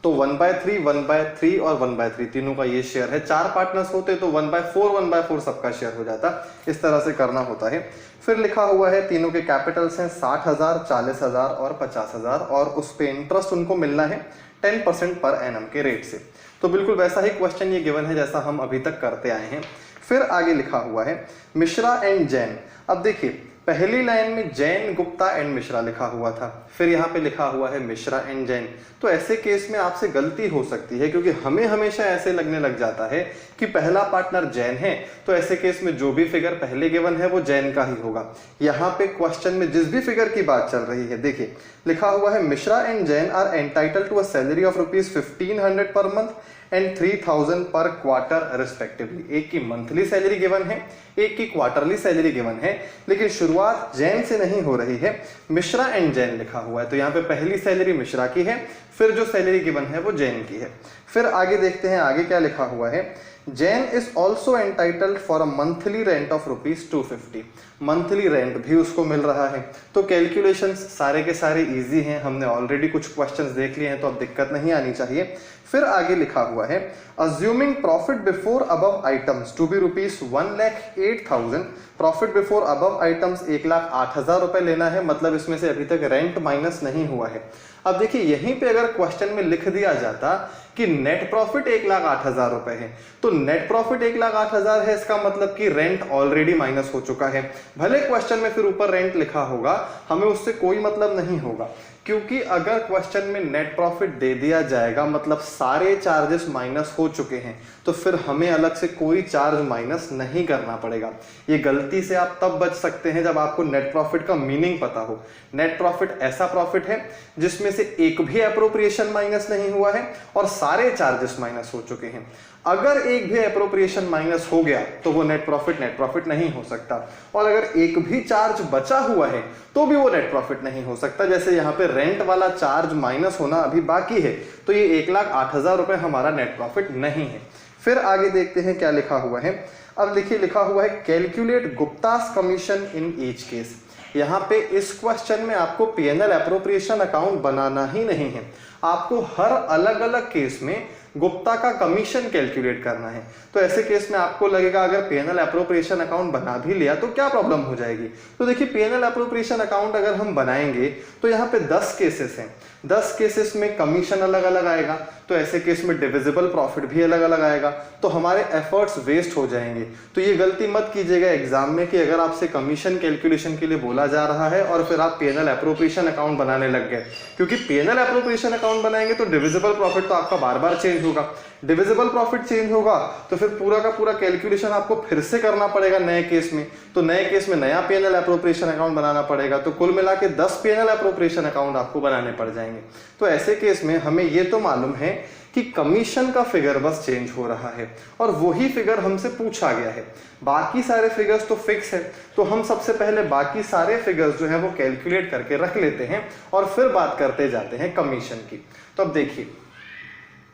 तो 1/3, 1/3 और 1/3 तीनों का ये शेयर है। 4 पार्टनर्स होते तो 1/4 सबका शेयर हो जाता। इस तरह से करना होता है। फिर लिखा हुआ है तीनों के कैपिटल्स हैं 60,000, 40,000 और 50,000, और उस पे इंटरेस्ट उनको मिलना है 10% पर एनम के रेट से। तो बिल्कुल वैसा ही क्वेश्चन ये गिवन है जैसा हम अभी तक करते आए हैं। फिर आगे लिखा हुआ है मिश्रा एंड जैन। अब देखिए, पहली लाइन में जैन, गुप्ता एंड मिश्रा लिखा हुआ था, फिर यहाँ पे लिखा हुआ है मिश्रा एंड जैन। तो ऐसे केस में आपसे गलती हो सकती है, क्योंकि हमें हमेशा ऐसे लगने लग जाता है कि पहला पार्टनर जैन है, तो ऐसे केस में जो भी फिगर पहले गिवन है वो जैन का ही होगा। यहाँ पे क्वेश्चन में जिस भी फिगर की बात चल रही है, देखिए लिखा हुआ है Mishra and Jain are entitle to a salary of ₹1500 per month and 3000 पर क्वार्टर रिस्पेक्टिवली। एक की मंथली सैलरी गिवन है, एक की क्वार्टरली सैलरी गिवन है, लेकिन शुरुआत जैन से नहीं हो रही है, मिश्रा एंड जैन लिखा हुआ है। तो यहाँ पे पहली सैलरी मिश्रा की है, फिर जो सैलरी गिवन है वो जैन की है। फिर आगे देखते हैं आगे क्या लिखा हुआ है। Jain is also entitled for a monthly rent of ₹250। Monthly rent भी उसको मिल रहा है। तो कैलकुलेशंस सारे के सारे इजी हैं, हमने ऑलरेडी कुछ क्वेश्चंस देख लिए हैं, तो अब दिक्कत नहीं आनी चाहिए। फिर आगे लिखा हुआ है assuming profit before above items to be ₹1,08,000। Profit before above items 1,08,000 रुपए लेना है, मतलब इसमें से अभी तक रेंट माइनस नहीं हुआ है। अब देखिए, यहीं पे अगर क्वेश्चन में लिख दिया जाता कि नेट प्रॉफिट 1,08,000 रुपए है, तो नेट प्रॉफिट 1,08,000 है, इसका मतलब कि रेंट ऑलरेडी माइनस हो चुका है। भले क्वेश्चन में फिर ऊपर रेंट लिखा होगा, हमें उससे कोई मतलब नहीं होगा, क्योंकि अगर क्वेश्चन में नेट प्रॉफिट दे दिया जाएगा मतलब सारे चार्जेस माइनस हो चुके हैं, तो फिर हमें अलग से कोई चार्ज माइनस नहीं करना पड़ेगा। ये गलती से आप तब बच सकते हैं जब आपको नेट प्रॉफिट का मीनिंग पता हो। नेट प्रॉफिट ऐसा प्रॉफिट है जिसमें से एक भी एप्रोप्रिएशन माइनस नहीं हुआ है और सारे चार्जेस माइनस हो चुके हैं। अगर एक भी अप्रोप्रिएशन माइनस हो गया तो वो नेट प्रॉफिट नहीं हो सकता, और अगर एक भी चार्ज बचा हुआ है तो भी वो नेट प्रॉफिट नहीं हो सकता। जैसे यहाँ पे रेंट वाला चार्ज माइनस होना अभी बाकी है, तो ये 1,08,000 रुपए हमारा नेट प्रॉफिट नहीं है। फिर आगे देखते हैं क्या लिखा हुआ है। अब देखिए लिखा हुआ है calculate Guptas commission in each case. यहाँ पे इस क्वेश्चन में आपको पीएनएल एप्रोप्रिएशन अकाउंट बनाना ही नहीं है, आपको हर अलग अलग केस में गुप्ता का कमीशन कैलकुलेट करना है। तो ऐसे केस में आपको लगेगा अगर पीएनएल एप्रोप्रिएशन अकाउंट बना भी लिया तो क्या प्रॉब्लम हो जाएगी। तो देखिए पीएनएल एप्रोप्रिएशन अकाउंट अगर हम बनाएंगे तो यहाँ पे 10 केसेस हैं, 10 केसेस में कमीशन अलग अलग आएगा, तो ऐसे केस में डिविजिबल प्रॉफिट भी अलग अलग आएगा, तो हमारे एफर्ट्स वेस्ट हो जाएंगे। तो ये गलती मत कीजिएगा एग्जाम में कि अगर आपसे कमीशन कैलकुलेशन के लिए बोला जा रहा है और फिर आप पीएनएल एप्रोप्रिएशन अकाउंट बनाने लग गए, क्योंकि पीएनएल एप्रोप्रिएशन अकाउंट बनाएंगे तो डिविजिबल प्रॉफिट तो आपका बार बार चेंज होगा, डिविजिबल प्रॉफिट चेंज होगा तो फिर पूरा का पूरा कैलकुलेशन आपको फिर से करना पड़ेगा नए केस में, तो नए केस में नया पीएनएल एप्रोप्रिएशन अकाउंट बनाना पड़ेगा, तो कुल मिला के 10 पीएनएल एप्रोप्रिएशन अकाउंट आपको बनाने पड़ जाएंगे। तो ऐसे केस में हमें ये तो मालूम है कि कमीशन का फिगर बस चेंज हो रहा है और वही फिगर हमसे पूछा गया है, बाकी सारे फिगर्स तो फिक्स है। तो हम सबसे पहले बाकी सारे फिगर्स जो है वो कैलकुलेट करके रख लेते हैं और फिर बात करते जाते हैं कमीशन की। तो अब देखिए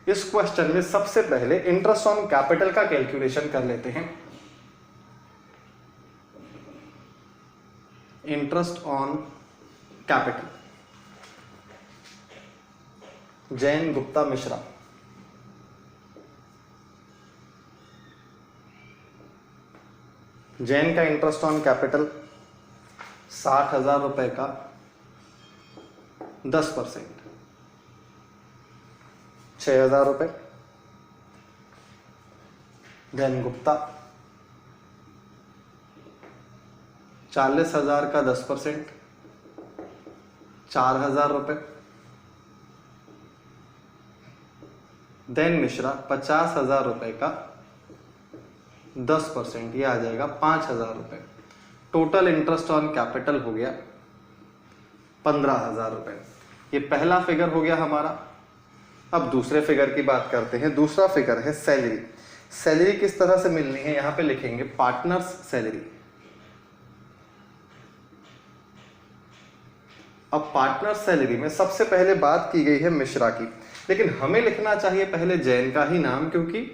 इस क्वेश्चन में सबसे पहले इंटरेस्ट ऑन कैपिटल का कैलकुलेशन कर लेते हैं। Interest on capital, Jain Gupta Mishra. Jain का इंटरेस्ट ऑन कैपिटल 60,000 रुपए का 10%, 6,000 रुपए। देन गुप्ता 40,000 का 10%, 4,000 रुपए। देन मिश्रा 50,000 रुपए का 10%, ये आ जाएगा 5,000 रुपए। टोटल इंटरेस्ट ऑन कैपिटल हो गया 15,000 रुपए। ये पहला फिगर हो गया हमारा। अब दूसरे फिगर की बात करते हैं। दूसरा फिगर है सैलरी। सैलरी किस तरह से मिलनी है, यहां पे लिखेंगे पार्टनर्स सैलरी। अब पार्टनर्स सैलरी में सबसे पहले बात की गई है मिश्रा की, लेकिन हमें लिखना चाहिए पहले जैन का ही नाम, क्योंकि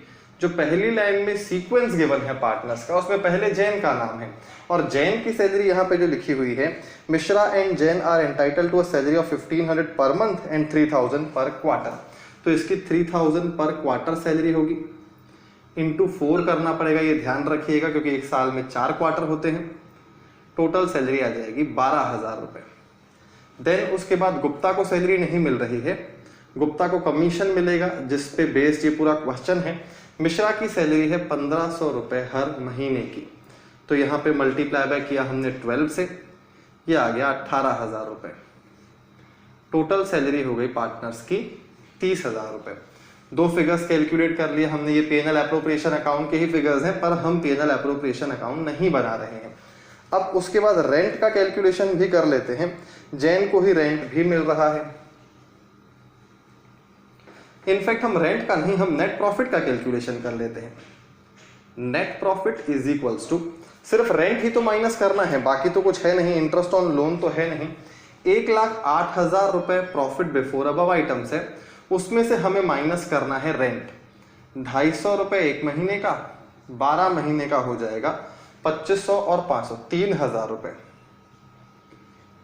जो पहली लाइन में सीक्वेंस गिवन है पार्टनर्स का उसमें पहले जैन का नाम है, और जैन की सैलरी यहाँ पे जो लिखी हुई है, Mishra and Jain are entitle to a salary of 1500 per month and 3000 पर क्वार्टर। तो इसकी 3000 पर क्वार्टर सैलरी होगी, इंटू 4 करना पड़ेगा, ये ध्यान रखिएगा क्योंकि एक साल में 4 क्वार्टर होते हैं। टोटल सैलरी आ जाएगी 12,000 रुपए। देन उसके बाद गुप्ता को सैलरी नहीं मिल रही है, गुप्ता को कमीशन मिलेगा जिस पे बेस्ड ये पूरा क्वेश्चन है। मिश्रा की सैलरी है 1,500 रुपए हर महीने की, तो यहाँ पे मल्टीप्लाई बाय किया हमने 12 से, ये आ गया 18,000 रुपए। टोटल सैलरी हो गई पार्टनर्स की 30,000 रुपए। दो फिगर्स कैलकुलेट कर लिए हमने, ये पीएनएल एप्रोप्रिएशन अकाउंट के ही फिगर्स हैं, पर हम पीएनएल एप्रोप्रिएशन अकाउंट नहीं बना रहे हैं। अब उसके बाद रेंट का कैलकुलेशन भी कर लेते हैं। जैन को ही रेंट भी मिल रहा है। इनफैक्ट हम रेंट का नहीं, हम नेट प्रॉफिट का कैलकुलेशन कर लेते हैं। Net profit is equals to, सिर्फ रेंट ही तो माइनस करना है, बाकी तो कुछ है नहीं, इंटरेस्ट ऑन लोन तो है नहीं। 1,08,000 रुपए प्रॉफिट बिफोर अबव आइटम्स है, उसमें से हमें माइनस करना है रेंट। 250 रुपए एक महीने का, 12 महीने का हो जाएगा 2500 और 500, 3,000 रुपए।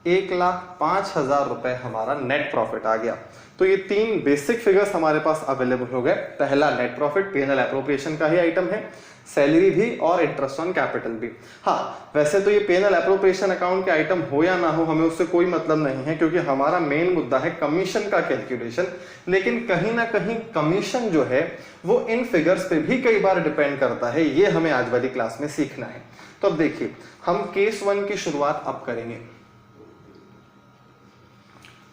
1,05,000 रुपए हमारा नेट प्रॉफिट आ गया। तो ये तीन बेसिक फिगर्स हमारे पास अवेलेबल हो गए। पहला नेट प्रॉफिट पीएनएल एप्रोप्रिएशन का ही आइटम है, सैलरी भी और इंटरेस्ट ऑन कैपिटल भी। हाँ, वैसे तो ये पीएनएल एप्रोप्रिएशन अकाउंट के आइटम हो या ना हो हमें उससे कोई मतलब नहीं है, क्योंकि हमारा मेन मुद्दा है कमीशन का कैलकुलेशन। लेकिन कहीं ना कहीं कमीशन जो है वो इन फिगर्स पे भी कई बार डिपेंड करता है, ये हमें आज वाली क्लास में सीखना है। तो अब देखिए हम केस 1 की शुरुआत अब करेंगे।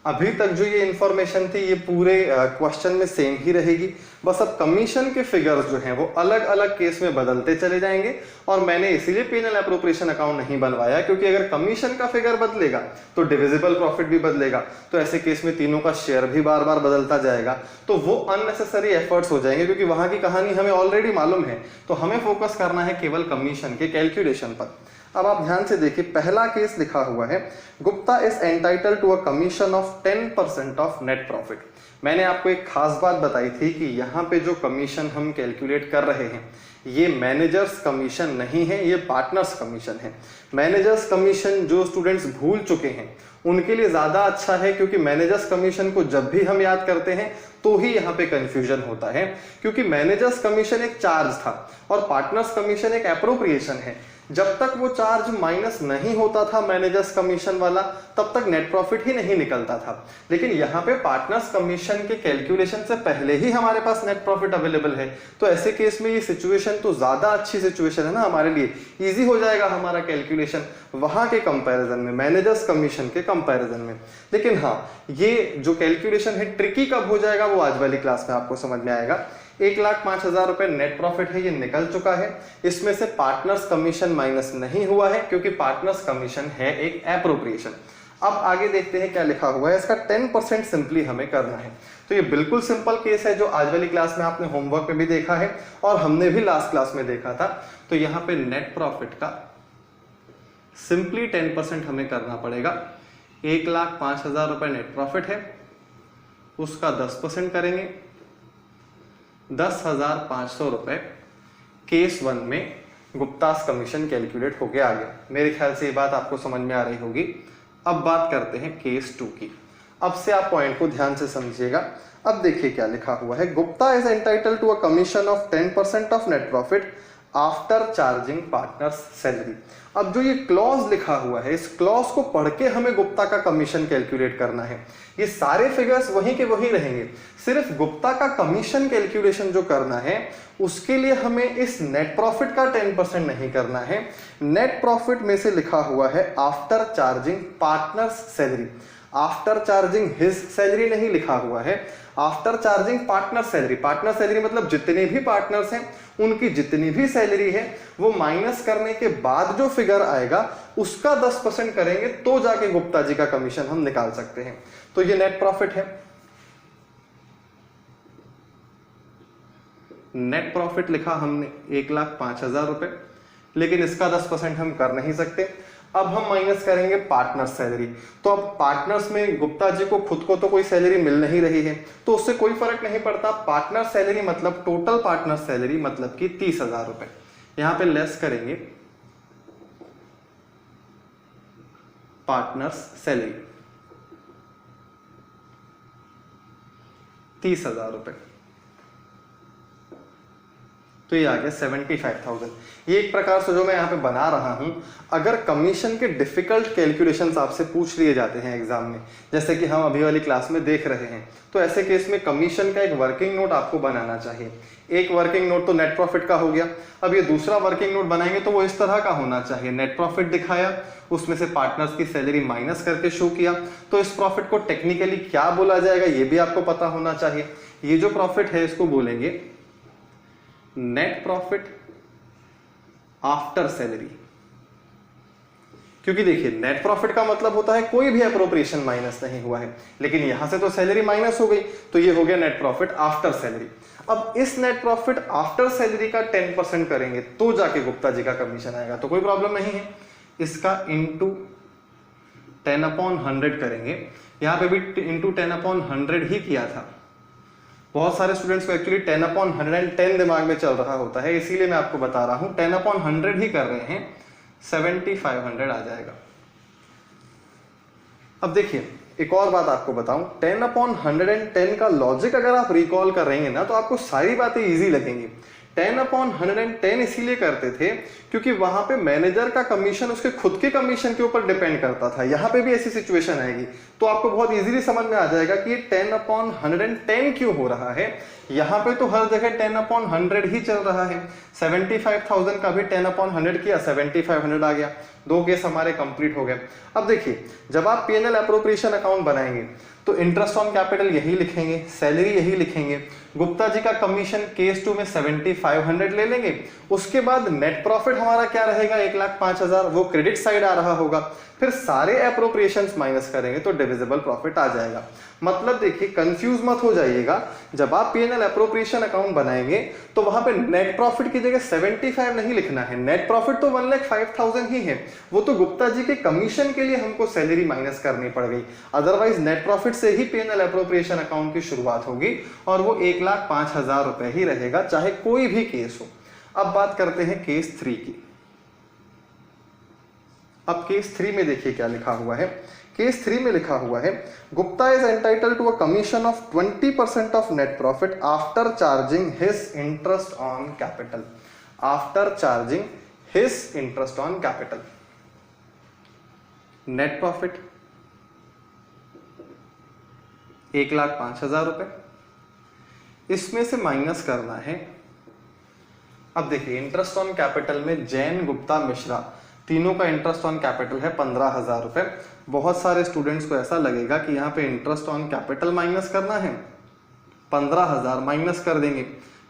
अभी तक जो ये इंफॉर्मेशन थी ये पूरे क्वेश्चन में सेम ही रहेगी, बस अब कमीशन के फिगर्स जो हैं वो अलग अलग केस में बदलते चले जाएंगे। और मैंने इसीलिए P&L एप्रोप्रिएशन अकाउंट नहीं बनवाया, क्योंकि अगर कमीशन का फिगर बदलेगा तो डिविजिबल प्रॉफिट भी बदलेगा, तो ऐसे केस में तीनों का शेयर भी बार बार बदलता जाएगा, तो वो अननेसेसरी एफर्ट्स हो जाएंगे, क्योंकि वहां की कहानी हमें ऑलरेडी मालूम है। तो हमें फोकस करना है केवल कमीशन के कैलकुलेशन पर। अब आप ध्यान से देखिए, पहला केस लिखा हुआ है Gupta is entitle to a commission of 10% of net profit. मैंने आपको एक खास बात बताई थी कि यहाँ पे जो कमीशन हम कैलकुलेट कर रहे हैं ये मैनेजर्स कमीशन नहीं है, ये पार्टनर्स कमीशन है। मैनेजर्स कमीशन जो स्टूडेंट्स भूल चुके हैं उनके लिए ज्यादा अच्छा है, क्योंकि मैनेजर्स कमीशन को जब भी हम याद करते हैं तो ही यहाँ पे कंफ्यूजन होता है, क्योंकि मैनेजर्स कमीशन एक चार्ज था और पार्टनर्स कमीशन एक एप्रोप्रिएशन है। जब तक वो चार्ज माइनस नहीं होता था मैनेजर्स कमीशन वाला, तब तक नेट प्रॉफिट ही नहीं निकलता था। लेकिन यहाँ पे पार्टनर्स कमीशन के कैलकुलेशन से पहले ही हमारे पास नेट प्रॉफिट अवेलेबल है, तो ऐसे केस में ये सिचुएशन तो ज्यादा अच्छी सिचुएशन है ना हमारे लिए, इजी हो जाएगा हमारा कैलकुलेशन वहां के कंपैरिजन में, मैनेजर्स कमीशन के कंपैरिजन में। लेकिन हाँ, ये जो कैलकुलेशन है ट्रिकी कब हो जाएगा वो आज वाली क्लास में आपको समझ में आएगा। 1,05,000 रुपए नेट प्रॉफिट है, ये निकल चुका है। इसमें से पार्टनर्स कमीशन माइनस नहीं हुआ है, क्योंकि पार्टनर्स कमीशन है एक एप्रोप्रिएशन। अब आगे देखते हैं क्या लिखा हुआ है, इसका 10% सिंपली हमें करना है। तो ये बिल्कुल सिंपल केस है जो आज वाली क्लास में आपने होमवर्क में भी देखा है और हमने भी लास्ट क्लास में देखा था। तो यहाँ पे नेट प्रॉफिट का सिंपली 10% हमें करना पड़ेगा। 1,05,000 रुपए नेट प्रॉफिट है, उसका 10% करेंगे, 10,500 रुपए केस 1 में गुप्तास कमीशन कैलकुलेट होके आ गया। मेरे ख्याल से ये बात आपको समझ में आ रही होगी। अब बात करते हैं केस 2 की। अब से आप पॉइंट को ध्यान से समझिएगा। अब देखिए क्या लिखा हुआ है, Gupta is entitle to a commission of 10% of net profit after charging partners salary. अब जो ये क्लॉज लिखा हुआ है, इस क्लॉज को पढ़ के हमें गुप्ता का कमीशन कैलकुलेट करना है। ये सारे फिगर्स वहीं के वहीं रहेंगे, सिर्फ गुप्ता का कमीशन कैलकुलेशन जो करना है उसके लिए हमें इस नेट प्रॉफिट का 10% नहीं करना है। नेट प्रॉफिट में से लिखा हुआ है after charging partners salary, after charging his salary नहीं लिखा हुआ है, after charging partner salary. Partner salary मतलब जितने भी पार्टनर्स हैं उनकी जितनी भी सैलरी है वो माइनस करने के बाद जो फिगर आएगा उसका 10% करेंगे, तो जाके गुप्ता जी का कमीशन हम निकाल सकते हैं। तो ये नेट प्रॉफिट है। नेट प्रॉफिट लिखा हमने 1,05,000 रुपए, लेकिन इसका 10% हम कर नहीं सकते। अब हम माइनस करेंगे पार्टनर सैलरी। तो अब पार्टनर्स में गुप्ता जी को खुद को तो कोई सैलरी मिल नहीं रही है, तो उससे कोई फर्क नहीं पड़ता। पार्टनर सैलरी मतलब टोटल पार्टनर सैलरी मतलब कि 30,000 रुपए। यहां पे लेस करेंगे पार्टनर्स सैलरी 30,000 रुपए, तो ये आ गया 75,000। ये एक प्रकार से जो मैं यहाँ पे बना रहा हूं, अगर कमीशन के डिफिकल्ट कैलकुलेशंस आपसे पूछ लिए जाते हैं एग्जाम में, जैसे कि हम अभी वाली क्लास में देख रहे हैं, तो ऐसे केस में कमीशन का एक वर्किंग नोट आपको बनाना चाहिए। एक वर्किंग नोट तो नेट प्रॉफिट का हो गया। अब ये दूसरा वर्किंग नोट बनाएंगे तो वो इस तरह का होना चाहिए, नेट प्रॉफिट दिखाया, उसमें से पार्टनर्स की सैलरी माइनस करके शो किया। तो इस प्रॉफिट को टेक्निकली क्या बोला जाएगा ये भी आपको पता होना चाहिए। ये जो प्रॉफिट है इसको बोलेंगे नेट प्रॉफिट आफ्टर सैलरी, क्योंकि देखिए नेट प्रॉफिट का मतलब होता है कोई भी एप्रोप्रिएशन माइनस नहीं हुआ है, लेकिन यहां से तो सैलरी माइनस हो गई, तो ये हो गया नेट प्रॉफिट आफ्टर सैलरी। अब इस नेट प्रॉफिट आफ्टर सैलरी का 10% करेंगे तो जाके गुप्ता जी का कमीशन आएगा, तो कोई प्रॉब्लम नहीं है। इसका इंटू 10/100 करेंगे। यहां पे भी इंटू 10/100 ही किया था। बहुत सारे स्टूडेंट्स को एक्चुअली 10/110 दिमाग में चल रहा होता है, इसीलिए मैं आपको बता रहा हूं 10/100 ही कर रहे हैं, 7500 आ जाएगा। अब देखिए एक और बात आपको बताऊं, 10/110 का लॉजिक अगर आप रिकॉल कर रहे हैं ना तो आपको सारी बातें इजी लगेंगी। 10/110 इसीलिए करते थे क्योंकि वहां पे मैनेजर का कमीशन उसके खुद के कमीशन के ऊपर डिपेंड करता था। यहाँ पे भी ऐसी सिचुएशन आएगी तो आपको बहुत इजीली समझ में आ जाएगा कि ये 10/110 क्यों हो रहा है। यहाँ पे तो हर जगह 10/100 ही चल रहा है। 75,000 का भी 10/100 किया, 7500 आ गया। दो केस हमारे कंप्लीट हो गए। अब देखिए, जब आप P&L एप्रोप्रिएशन अकाउंट बनाएंगे तो इंटरेस्ट ऑन कैपिटल यही लिखेंगे, सैलरी यही लिखेंगे, गुप्ता जी का कमीशन केस 2 में 7500 ले लेंगे। उसके बाद नेट प्रॉफिट हमारा क्या रहेगा, 1,05,000, वो क्रेडिट साइड आ रहा होगा। फिर सारे एप्रोप्रिएशंस माइनस करेंगे तो डिविजिबल प्रॉफिट आ जाएगा। मतलब देखिए, कंफ्यूज मत हो जाइएगा, जब आप P&L एप्रोप्रिएशन अकाउंट बनाएंगे तो वहां पे नेट प्रॉफिट की जगह 75 नहीं लिखना है। नेट प्रॉफिट तो 1,05,000 ही है, वो तो गुप्ता जी के कमीशन के लिए हमको सैलरी माइनस करनी पड़ गई। अदरवाइज नेट प्रॉफिट से ही P&L एप्रोप्रिएशन अकाउंट की शुरुआत होगी और वो 1,05,000 रुपए ही रहेगा, चाहे कोई भी केस हो। अब बात करते हैं केस 3 की। अब केस 3 में देखिए क्या लिखा हुआ है। केस 3 में लिखा हुआ है, Gupta is entitled to a commission of 20% of net profit after charging his interest on capital. After charging his interest on capital. Net profit 1,05,000 रुपए, इसमें से माइनस करना है। अब देखिए, इंटरेस्ट ऑन कैपिटल में जैन, गुप्ता, मिश्रा तीनों का इंटरेस्ट ऑन कैपिटल है 15,000 रुपए। बहुत सारे स्टूडेंट्स को ऐसा लगेगा कि यहाँ पे इंटरेस्ट ऑन कैपिटल माइनस करना है, 15,000 माइनस कर देंगे,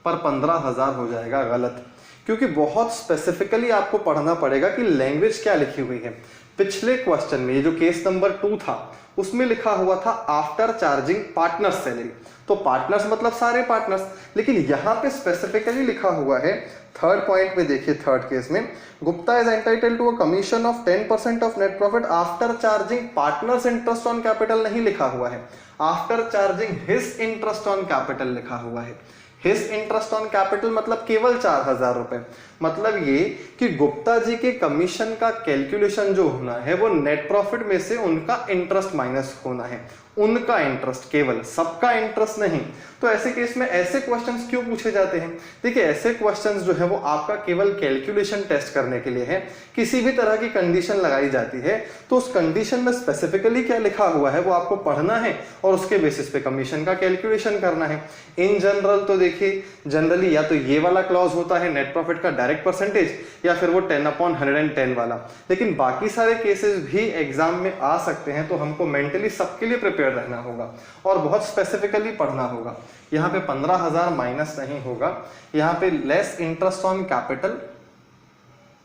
पर 15,000 हो जाएगा गलत, क्योंकि बहुत स्पेसिफिकली आपको पढ़ना पड़ेगा कि लैंग्वेज क्या लिखी हुई है। पिछले क्वेश्चन में, ये जो केस नंबर 2 था, उसमें लिखा हुआ था आफ्टर चार्जिंग पार्टनर्स सैलरी, तो पार्टनर्स मतलब सारे पार्टनर्स, लेकिन यहाँ पे स्पेसिफिकली लिखा हुआ है थर्ड पॉइंट में। देखिए, थर्ड केस में, Gupta is entitled to a commission of 10% of net profit after charging partners interest on capital नहीं लिखा हुआ है, after charging his interest on capital लिखा हुआ है। हिज इंटरेस्ट ऑन कैपिटल मतलब केवल 4,000 रुपए। मतलब ये कि गुप्ता जी के कमीशन का कैलकुलेशन जो होना है वो नेट प्रॉफिट में से उनका इंटरेस्ट माइनस होना है, उनका इंटरेस्ट, केवल सबका इंटरेस्ट नहीं। तो ऐसे केस में ऐसे क्वेश्चंस क्यों पूछे जाते हैं? देखिए, ऐसे क्वेश्चंस जो है वो आपका केवल कैलकुलेशन टेस्ट करने के लिए है। किसी भी तरह की कंडीशन लगाई जाती है तो उस कंडीशन में स्पेसिफिकली क्या लिखा हुआ है वो आपको पढ़ना है और उसके बेसिस पे कमीशन का कैलकुलेशन करना है। इन जनरल तो देखिए, जनरली या तो ये वाला क्लॉज होता है नेट प्रॉफिट का डायरेक्ट परसेंटेज, या फिर वो 10/110 वाला, लेकिन बाकी सारे केसेस भी एग्जाम में आ सकते हैं, तो हमको मेंटली सबके लिए प्रिपेयर रहना होगा और बहुत स्पेसिफिकली पढ़ना होगा। यहाँ पे 15,000 माइनस नहीं होगा, यहाँ पे less interest on capital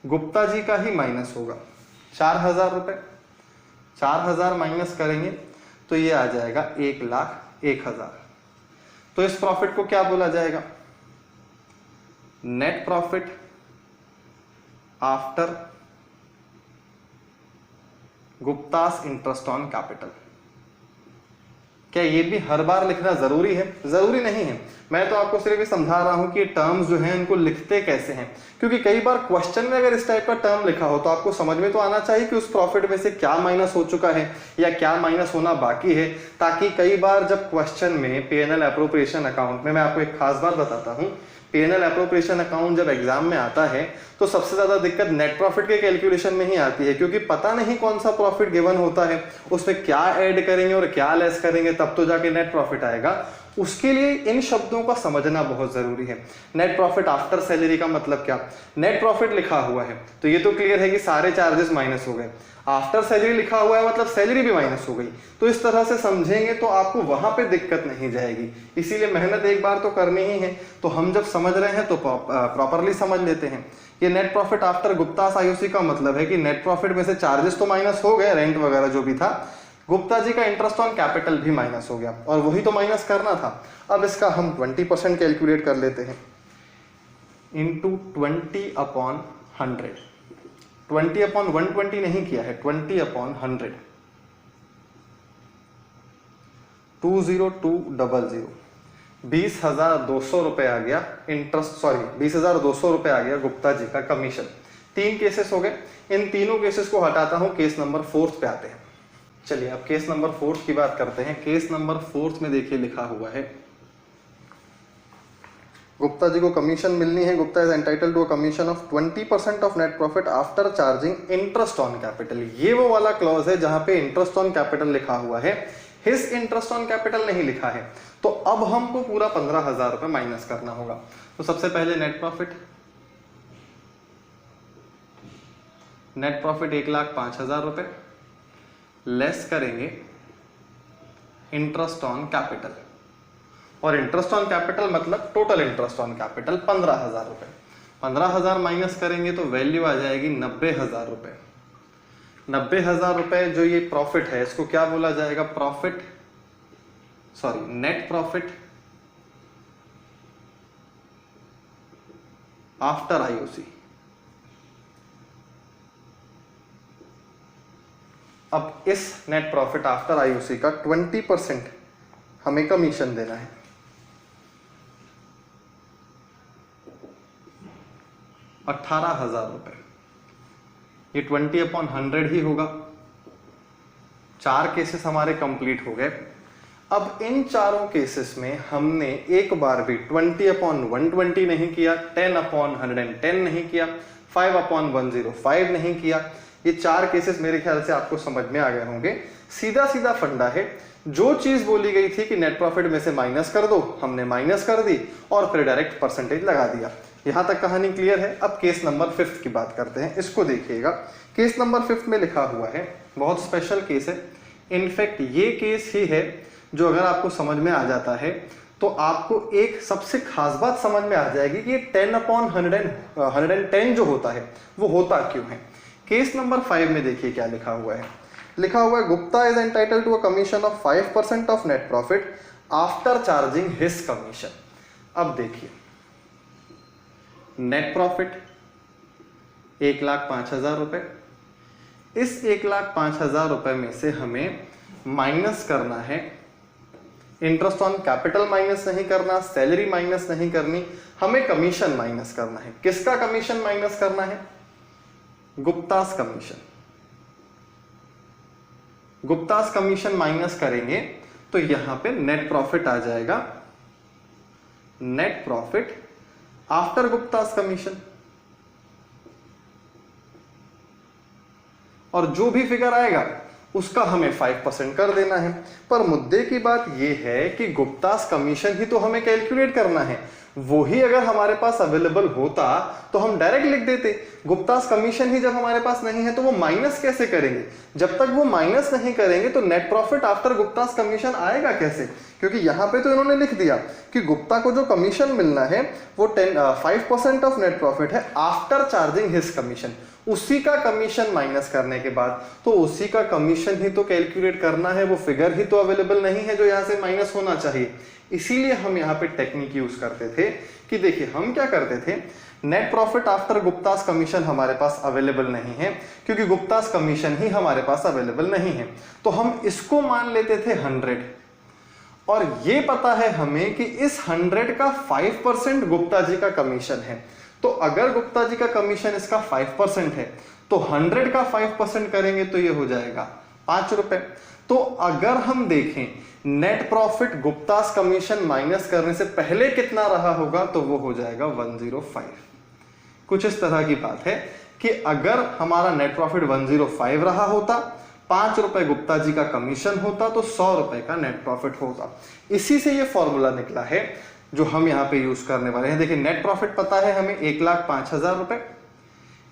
Gupta ji का ही माइनस होगा, 4,000 रुपए। 4,000 माइनस करेंगे तो ये आ जाएगा 1,01,000। तो इस प्रॉफिट को क्या बोला जाएगा? Net profit after Guptas interest on capital. क्या ये भी हर बार लिखना जरूरी है? जरूरी नहीं है। मैं तो आपको सिर्फ ये समझा रहा हूं कि टर्म्स जो हैं इनको लिखते कैसे हैं, क्योंकि कई बार क्वेश्चन में अगर इस टाइप का टर्म लिखा हो तो आपको समझ में तो आना चाहिए कि उस प्रॉफिट में से क्या माइनस हो चुका है या क्या माइनस होना बाकी है, ताकि कई बार जब क्वेश्चन में P&L एप्रोप्रिएशन अकाउंट में, मैं आपको एक खास बात बताता हूँ, P&L एप्रोप्रिएशन अकाउंट जब एग्जाम में आता है तो सबसे ज्यादा दिक्कत नेट प्रॉफिट के कैलकुलेशन में ही आती है, क्योंकि पता नहीं कौन सा प्रॉफिट गिवन होता है, उसमें क्या ऐड करेंगे और क्या लेस करेंगे, तब तो जाके नेट प्रॉफिट आएगा। उसके लिए इन शब्दों का समझना बहुत जरूरी है। नेट प्रॉफिट आफ्टर सैलरी का मतलब क्या? नेट प्रॉफिट लिखा हुआ है तो ये तो क्लियर है कि सारे चार्जेस माइनस हो गए। आफ्टर सैलरी लिखा हुआ है मतलब सैलरी भी माइनस हो गई। तो इस तरह से समझेंगे तो आपको वहां पे दिक्कत नहीं जाएगी। इसीलिए मेहनत एक बार तो करनी ही है, तो हम जब समझ रहे हैं तो प्रॉपरली समझ लेते हैं। ये net profit after Guptas IOC का मतलब है कि नेट प्रॉफिट में से चार्जेस तो माइनस हो गए, रेंट वगैरह जो भी था, गुप्ता जी का इंटरेस्ट ऑन कैपिटल भी माइनस हो गया और वही तो माइनस करना था। अब इसका हम 20% कैलकुलेट कर लेते हैं, इंटू 20/100। 20/120 नहीं किया है, 20/100, 20200, 20,200 रुपए आ गया इंटरेस्ट, सॉरी 20,200 रुपए आ गया गुप्ता जी का कमीशन। 3 केसेस हो गए। इन तीनों केसेस को हटाता हूं, केस नंबर 4 पे आते हैं। चलिए अब केस नंबर 4 की बात करते हैं। केस नंबर 4 में देखिए लिखा हुआ है, गुप्ता जी को कमीशन मिलनी है। Gupta is entitled to a commission of 20% of net profit after charging interest on capital. ये वो वाला क्लॉज है जहां पे इंटरेस्ट ऑन कैपिटल लिखा हुआ है, हिज इंटरेस्ट ऑन कैपिटल नहीं लिखा है। तो अब हमको पूरा 15,000 रुपए माइनस करना होगा। तो सबसे पहले नेट प्रॉफिट 1,05,000 रुपए लेस करेंगे इंटरेस्ट ऑन कैपिटल, और इंटरेस्ट ऑन कैपिटल मतलब टोटल इंटरेस्ट ऑन कैपिटल 15,000 रुपए। 15,000 माइनस करेंगे तो वैल्यू आ जाएगी 90,000 रुपए। 90,000 रुपए जो ये प्रॉफिट है इसको क्या बोला जाएगा? Profit, sorry, net profit after IOC. अब इस नेट प्रॉफिट आफ्टर आईओसी का 20% हमें कमीशन देना है। 18,000 रुपए। ये 20/100 ही होगा। 4 केसेस हमारे कंप्लीट हो गए। अब इन चारों केसेस में हमने एक बार भी 20/120 नहीं किया, 10/110 नहीं किया, 5/105 नहीं किया। ये 4 केसेस मेरे ख्याल से आपको समझ में आ गए होंगे। सीधा सीधा फंडा है, जो चीज बोली गई थी कि नेट प्रॉफिट में से माइनस कर दो, हमने माइनस कर दी और फिर डायरेक्ट परसेंटेज लगा दिया। यहां तक कहानी क्लियर है। अब केस नंबर 5 की बात करते हैं। इसको देखिएगा, केस नंबर 5 में लिखा हुआ है, बहुत स्पेशल केस है। इनफैक्ट ये केस ही है जो अगर आपको समझ में आ जाता है तो आपको एक सबसे खास बात समझ में आ जाएगी कि 10/110 जो होता है वो होता क्यों है। केस नंबर 5 में देखिए क्या लिखा हुआ है। लिखा हुआ है, Gupta is entitled to a commission of 5% of net profit after charging his commission. अब देखिए, नेट प्रॉफिट 1,05,000 रुपए। इस 1,05,000 रुपए में से हमें माइनस करना है, इंटरेस्ट ऑन कैपिटल माइनस नहीं करना, सैलरी माइनस नहीं करनी, हमें कमीशन माइनस करना है। किसका कमीशन माइनस करना है? Guptas commission. Guptas commission minus करेंगे तो यहां पे नेट प्रॉफिट आ जाएगा, net profit after Gupta's commission. और जो भी फिगर आएगा उसका हमें 5% कर देना है। पर मुद्दे की बात यह है कि गुप्तास कमीशन ही तो हमें कैलकुलेट करना है। वही अगर हमारे पास अवेलेबल होता तो हम डायरेक्ट लिख देते। गुप्तास कमीशन ही जब हमारे पास नहीं है तो वो माइनस कैसे करेंगे? जब तक वो माइनस नहीं करेंगे तो net profit after Gupta's commission आएगा कैसे? क्योंकि यहां पे तो इन्होंने लिख दिया कि गुप्ता को जो कमीशन मिलना है वो 5% ऑफ नेट प्रॉफिट है आफ्टर चार्जिंग हिज कमीशन। उसी का कमीशन माइनस करने के बाद तो उसी का कमीशन ही तो कैलकुलेट करना है, वो फिगर ही तो अवेलेबल नहीं है जो यहां से माइनस होना चाहिए। इसीलिए हम यहाँ पे टेक्निक यूज करते थे कि देखिए हम क्या करते थे, net profit after Gupta's commission हमारे पास अवेलेबल नहीं है, क्योंकि गुप्तास कमीशन ही हमारे पास अवेलेबल नहीं है, तो हम इसको मान लेते थे 100। और ये पता है हमें कि इस 100 का 5% गुप्ता जी का कमीशन है। तो अगर गुप्ता जी का कमीशन इसका 5% है तो 100 का 5% करेंगे तो ये हो जाएगा 5 रुपए। तो अगर हम देखें net profit Guptas commission minus करने से पहले कितना रहा होगा तो वो हो जाएगा 105। कुछ इस तरह की बात है कि अगर हमारा नेट प्रॉफिट 105 रहा होता, 5 रुपए गुप्ता जी का कमीशन होता तो 100 रुपए का नेट प्रॉफिट होता। इसी से ये फॉर्मूला निकला है जो हम यहां पे यूज करने वाले हैं। देखिए नेट प्रॉफिट पता है हमें 1,05,000 रुपए।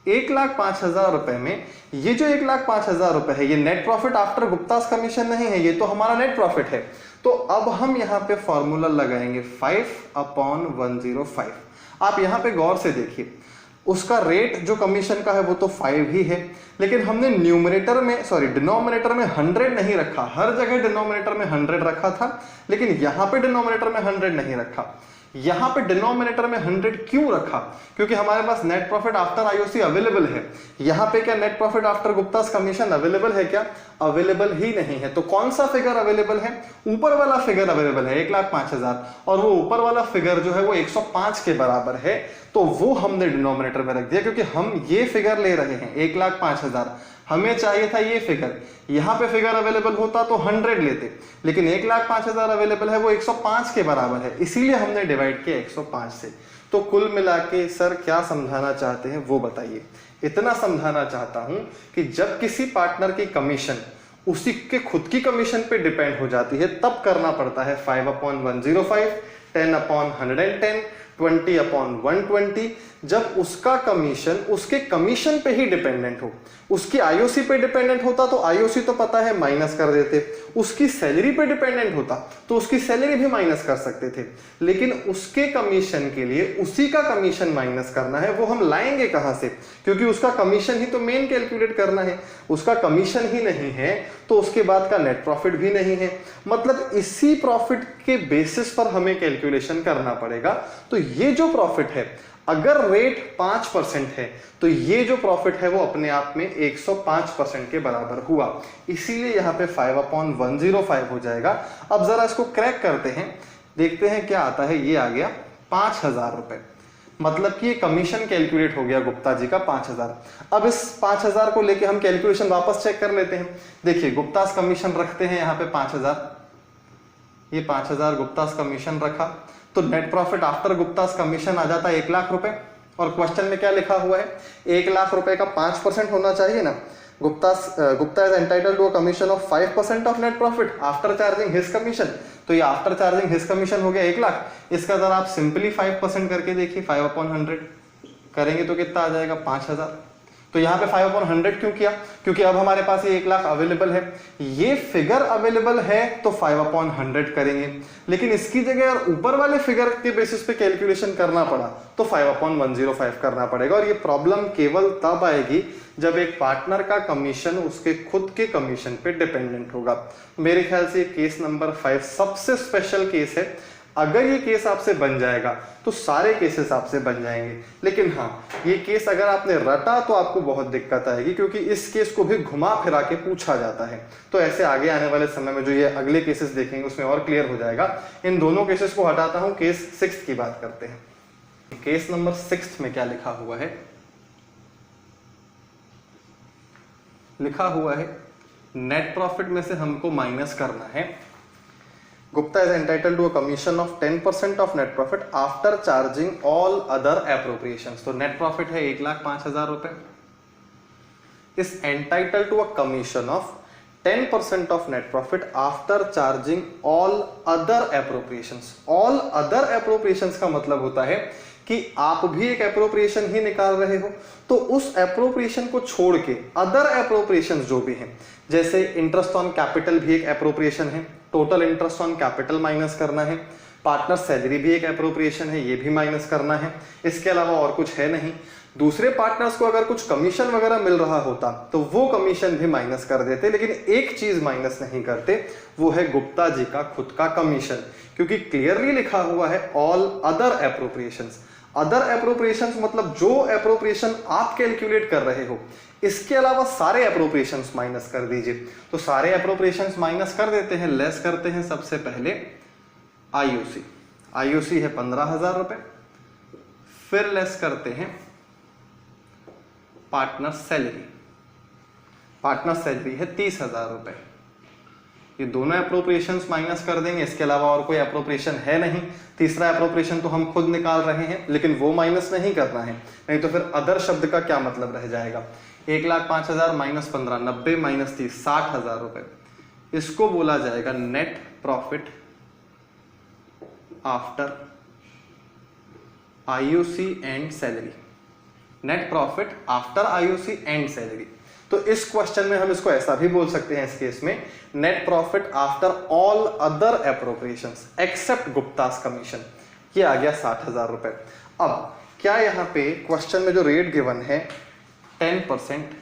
1,05,000 रुपए में ये जो 1,05,000 रुपए है ये net profit after Gupta's commission नहीं है, ये तो हमारा नेट प्रॉफिट है। तो अब हम यहां पे फॉर्मूला लगाएंगे 5/105। आप यहां पे गौर से देखिए, उसका रेट जो कमीशन का है वो तो 5 ही है, लेकिन हमने न्यूमरेटर में डिनोमिनेटर में 100 नहीं रखा। हर जगह डिनोमिनेटर में 100 रखा था, लेकिन यहां पे डिनोमिनेटर में 100 नहीं रखा। यहां पे डिनोमिनेटर में 100 क्यों रखा? क्योंकि हमारे पास net profit after IOC available है। यहां पे क्या net profit after Gupta's commission available है क्या? अवेलेबल ही नहीं है। तो कौन सा फिगर अवेलेबल है? ऊपर वाला फिगर अवेलेबल है 1,05,000, और वो ऊपर वाला फिगर जो है वो 105 के बराबर है, तो वो हमने डिनोमिनेटर में रख दिया। क्योंकि हम ये फिगर ले रहे हैं 1,05,000, हमें चाहिए था ये फिगर। यहां पे फिगर अवेलेबल होता तो 100 लेते, लेकिन 1,05,000 अवेलेबल है, वो 105 के बराबर है, इसीलिए हमने डिवाइड किया 105 से। तो कुल मिला के सर क्या समझाना चाहते हैं वो बताइए। इतना समझाना चाहता हूं कि जब किसी पार्टनर की कमीशन उसी के खुद की कमीशन पे डिपेंड हो जाती है तब करना पड़ता है 5/105, 10/110, 20/120। जब उसका कमीशन उसके कमीशन पे ही डिपेंडेंट हो, उसकी आईओसी पे डिपेंडेंट होता तो आईओसी तो पता है माइनस कर देते, उसकी सैलरी पे डिपेंडेंट होता तो उसकी सैलरी भी माइनस कर सकते थे, लेकिन उसके कमीशन के लिए उसी का कमीशन माइनस करना है। वो हम लाएंगे कहां से, क्योंकि उसका कमीशन ही तो मेन कैलकुलेट करना है। उसका कमीशन ही नहीं है तो उसके बाद का नेट प्रॉफिट भी नहीं है, मतलब इसी प्रॉफिट के बेसिस पर हमें कैलकुलेशन करना पड़ेगा। तो ये जो प्रॉफिट है, अगर रेट 5% है तो ये जो प्रॉफिट है वो अपने आप में 105% के बराबर हुआ, इसीलिए यहां पे 5/105 हो जाएगा। अब जरा इसको क्रैक करते हैं, देखते हैं क्या आता है। ये आ गया 5000 रुपए, मतलब कि ये कमीशन कैलकुलेट हो गया गुप्ता जी का 5000। अब इस 5000 को लेके हम कैलकुलेशन वापस चेक कर लेते हैं। देखिए गुप्तास कमीशन रखते हैं यहाँ पे 5000, ये 5000 गुप्तास कमीशन रखा, तो net profit after Gupta's commission आ जाता है 1 लाख रुपए। और क्वेश्चन में क्या लिखा हुआ है, 1 लाख रुपए का 5% होना चाहिए ना। Gupta is entitled to a commission of 5% of net profit after charging his commission. तो ये आफ्टर चार्जिंग हिज कमीशन हो गया 1 लाख। इसका जरा आप सिंपली 5% करके देखिए, 5/100 करेंगे तो कितना आ जाएगा 5000। तो यहाँ पे 5/100 क्यों किया, क्योंकि अब हमारे पास ये 1 लाख अवेलेबल है, ये फिगर अवेलेबल है तो 5/100 करेंगे। लेकिन इसकी जगह ऊपर वाले फिगर के बेसिस पे कैलकुलेशन करना पड़ा तो 5/105 करना पड़ेगा। और ये प्रॉब्लम केवल तब आएगी जब एक पार्टनर का कमीशन उसके खुद के कमीशन पे डिपेंडेंट होगा। मेरे ख्याल से केस नंबर 5 सबसे स्पेशल केस है। अगर ये केस आपसे बन जाएगा तो सारे केसेस आपसे बन जाएंगे, लेकिन हाँ ये केस अगर आपने रटा तो आपको बहुत दिक्कत आएगी, क्योंकि इस केस को भी घुमा फिरा के पूछा जाता है। तो ऐसे आगे आने वाले समय में जो ये अगले केसेस देखेंगे उसमें और क्लियर हो जाएगा। इन दोनों केसेस को हटाता हूं, केस 6 की बात करते हैं। केस नंबर 6 में क्या लिखा हुआ है, लिखा हुआ है नेट प्रॉफिट में से हमको माइनस करना है। Gupta is entitled to a commission of 10% of net profit after charging all other appropriations। तो नेट प्रॉफिट है 1,05,000 रुपए। is entitled to a commission of 10% of net profit after charging all other appropriations। all other appropriations का मतलब होता है कि आप भी एक एप्रोप्रिएशन ही निकाल रहे हो, तो उस एप्रोप्रिएशन को छोड़ के अदर एप्रोप्रिएशंस जो भी हैं, जैसे इंटरेस्ट ऑन कैपिटल भी एक एप्रोप्रिएशन है, total interest on capital minus करना है, पार्टनर सैलरी भी एक एप्रोप्रिएशन है, ये भी माइनस करना है। इसके अलावा और कुछ है नहीं। दूसरे पार्टनर्स को अगर कुछ कमीशन वगैरह मिल रहा होता तो वो कमीशन भी माइनस कर देते, लेकिन एक चीज माइनस नहीं करते, वो है गुप्ता जी का खुद का कमीशन, क्योंकि क्लियरली लिखा हुआ है all other appropriations. Other appropriations मतलब जो एप्रोप्रिएशन आप कैलकुलेट कर रहे हो, इसके अलावा सारे एप्रोप्रिएशंस माइनस कर दीजिए। तो सारे एप्रोप्रिएशंस माइनस कर देते हैं, लेस करते हैं सबसे पहले आईओसी। आईओसी है 15,000 रुपए, फिर लेस करते हैं पार्टनर सैलरी। पार्टनर सैलरी है 30,000 रुपए। ये दोनों एप्रोप्रिएशंस माइनस कर देंगे, इसके अलावा और कोई एप्रोप्रिएशन है नहीं। तीसरा एप्रोप्रिएशन तो हम खुद निकाल रहे हैं, लेकिन वो माइनस नहीं करना है, नहीं तो फिर अदर शब्द का क्या मतलब रह जाएगा। 1,05,000 माइनस 15, 90 माइनस 30, 60,000 रुपए। इसको बोला जाएगा net profit after IOC and salary. Net profit after IOC and salary. तो इस क्वेश्चन में हम इसको ऐसा भी बोल सकते हैं, इस केस में net profit after all other appropriations except Gupta's commission. ये आ गया 60,000 रुपए। अब क्या यहाँ पे क्वेश्चन में जो रेट गिवन है 10%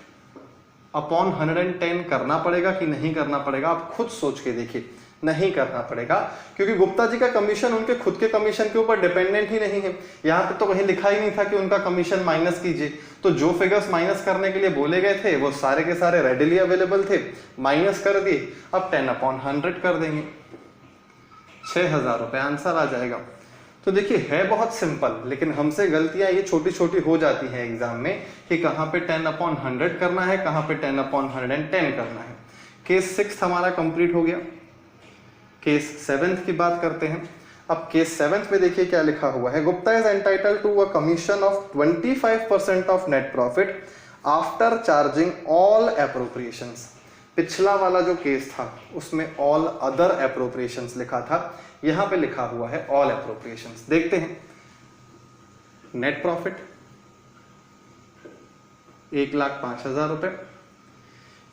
अपॉन 110 करना पड़ेगा कि नहीं करना पड़ेगा, आप खुद सोच के देखिए। नहीं करना पड़ेगा, क्योंकि गुप्ता जी का कमीशन उनके खुद के कमीशन के ऊपर डिपेंडेंट ही नहीं है। यहाँ पे तो कहीं लिखा ही नहीं था कि उनका कमीशन माइनस कीजिए, तो जो फिगर्स माइनस करने के लिए बोले गए थे वो सारे के सारे रेडिली अवेलेबल थे, माइनस कर दिए। अब 10/100 कर देंगे, 6,000 रुपए आंसर आ जाएगा। तो देखिए है बहुत सिंपल, लेकिन हमसे गलतियां ये छोटी छोटी हो जाती हैं एग्जाम में कि कहाँ पे 10/100 करना है, कहाँ पे 10/110 करना है। केस 6 हमारा कंप्लीट हो गया। केस 7 की बात करते हैं। अब केस 7 पे देखिए क्या लिखा हुआ है, Gupta is entitled to a commission of 25% of net profit after charging all appropriations. पिछला वाला जो केस था उसमें ऑल अदर एप्रोप्रिएशंस लिखा था, यहां पे लिखा हुआ है ऑल एप्रोप्रिएशंस। देखते हैं, नेट प्रॉफिट 1,05,000 रुपए,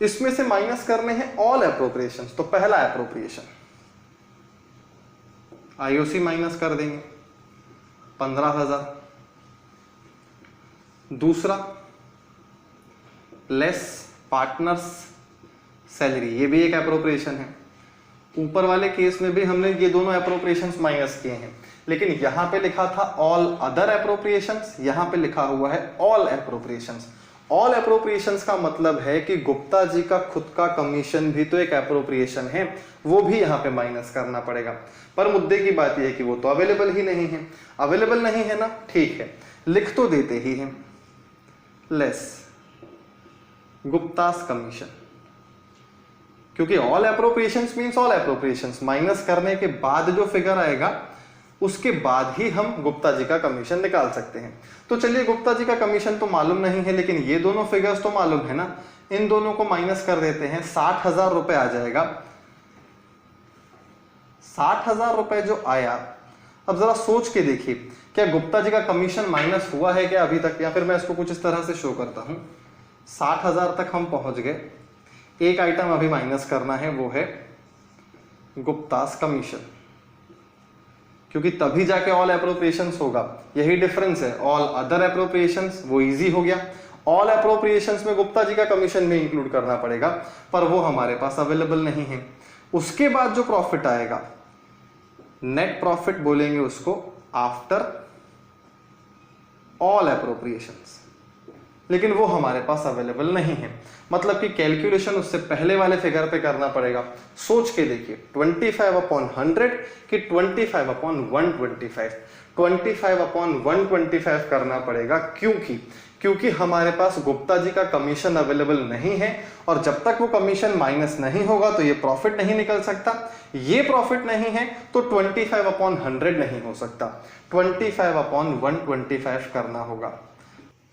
इसमें से माइनस करने हैं ऑल एप्रोप्रिएशंस। तो पहला एप्रोप्रिएशन आईओसी माइनस कर देंगे 15,000, दूसरा लेस पार्टनर्स सैलरी, ये भी एक एप्रोप्रिएशन है। ऊपर वाले केस में भी हमने ये दोनों एप्रोप्रिएशंस माइनस किए हैं, लेकिन यहां पे लिखा था ऑल अदर एप्रोप्रिएशंस, यहां पे लिखा हुआ है ऑल एप्रोप्रिएशंस। ऑल एप्रोप्रिएशंस का मतलब है कि गुप्ता जी का खुद का कमीशन भी तो एक एप्रोप्रिएशन है, वो भी यहां पे माइनस करना पड़ेगा। पर मुद्दे की बात यह है कि वो तो अवेलेबल ही नहीं है। अवेलेबल नहीं है ना, ठीक है, लिख तो देते ही हैं, लेस गुप्तास कमीशन, क्योंकि all appropriations means all appropriations, minus करने के बाद जो फिगर आएगा उसके बाद ही हम गुप्ता जी का कमीशन निकाल सकते हैं। तो चलिए, गुप्ता जी का कमीशन तो मालूम नहीं है, लेकिन ये दोनों फिगर्स तो मालूम है ना, इन दोनों को माइनस कर देते हैं, 60,000 रुपए आ जाएगा। 60,000 रुपए जो आया, अब जरा सोच के देखिए, क्या गुप्ता जी का कमीशन माइनस हुआ है क्या अभी तक, या फिर मैं इसको कुछ इस तरह से शो करता हूं। 60,000 तक हम पहुंच गए, एक आइटम अभी माइनस करना है, वो है गुप्तास कमीशन, क्योंकि तभी जाके ऑल एप्रोप्रिएशंस होगा। यही डिफरेंस है, ऑल अदर एप्रोप्रिएशंस वो इजी हो गया, ऑल एप्रोप्रिएशंस में गुप्ता जी का कमीशन भी इंक्लूड करना पड़ेगा, पर वो हमारे पास अवेलेबल नहीं है। उसके बाद जो प्रॉफिट आएगा, नेट प्रॉफिट बोलेंगे उसको आफ्टर ऑल एप्रोप्रिएशंस, लेकिन वो हमारे पास अवेलेबल नहीं है। मतलब कि कैलकुलेशन उससे पहले वाले फिगर पे करना पड़ेगा। सोच के देखिए, 25/100 कि 25/125, 25/125 करना पड़ेगा, क्योंकि हमारे पास गुप्ता जी का कमीशन अवेलेबल नहीं है, और जब तक वो कमीशन माइनस नहीं होगा तो ये प्रॉफिट नहीं निकल सकता। ये प्रॉफिट नहीं है तो 25/100 नहीं हो सकता, 25/125 करना होगा।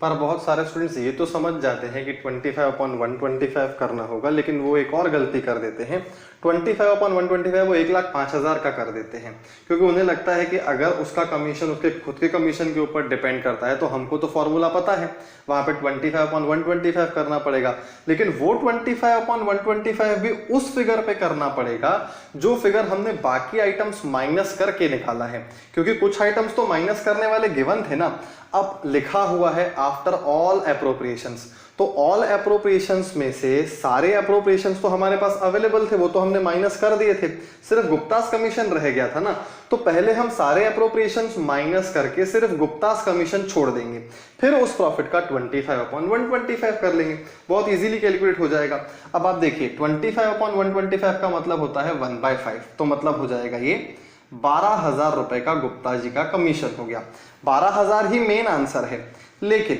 पर बहुत सारे स्टूडेंट्स ये तो समझ जाते हैं कि 25/125 करना होगा, लेकिन वो एक और गलती कर देते हैं। 25/125 वो 1,05,000 का कर देते हैं, क्योंकि उन्हें लगता है कि अगर उसका कमीशन उसके खुद के कमीशन के ऊपर डिपेंड करता है तो हमको तो फॉर्मूला पता है, वहां पे 25/125 करना पड़ेगा। लेकिन वो 25/125 भी उस फिगर पे करना पड़ेगा जो फिगर हमने बाकी आइटम्स माइनस करके निकाला है, क्योंकि कुछ आइटम्स तो माइनस करने वाले गिवन थे ना। अब लिखा हुआ है आफ्टर ऑल एप्रोप्रिएशंस, तो ऑल एप्रोप्रिएशंस में से सारे एप्रोप्रिएशंस तो हमारे पास अवेलेबल थे, वो तो हमने माइनस कर दिए थे, सिर्फ गुप्तास कमीशन रह गया था ना। तो पहले हम सारे एप्रोप्रिएशंस माइनस करके सिर्फ गुप्तास कमीशन छोड़ देंगे, फिर उस प्रॉफिट का 25/125 कर लेंगे, बहुत इजीली कैलकुलेट हो जाएगा। अब आप देखिए, 25/125 का मतलब होता है 1/5, तो मतलब हो जाएगा ये 12,000 रुपए का गुप्ता जी का कमीशन हो गया। 12,000 ही मेन आंसर है, लेकिन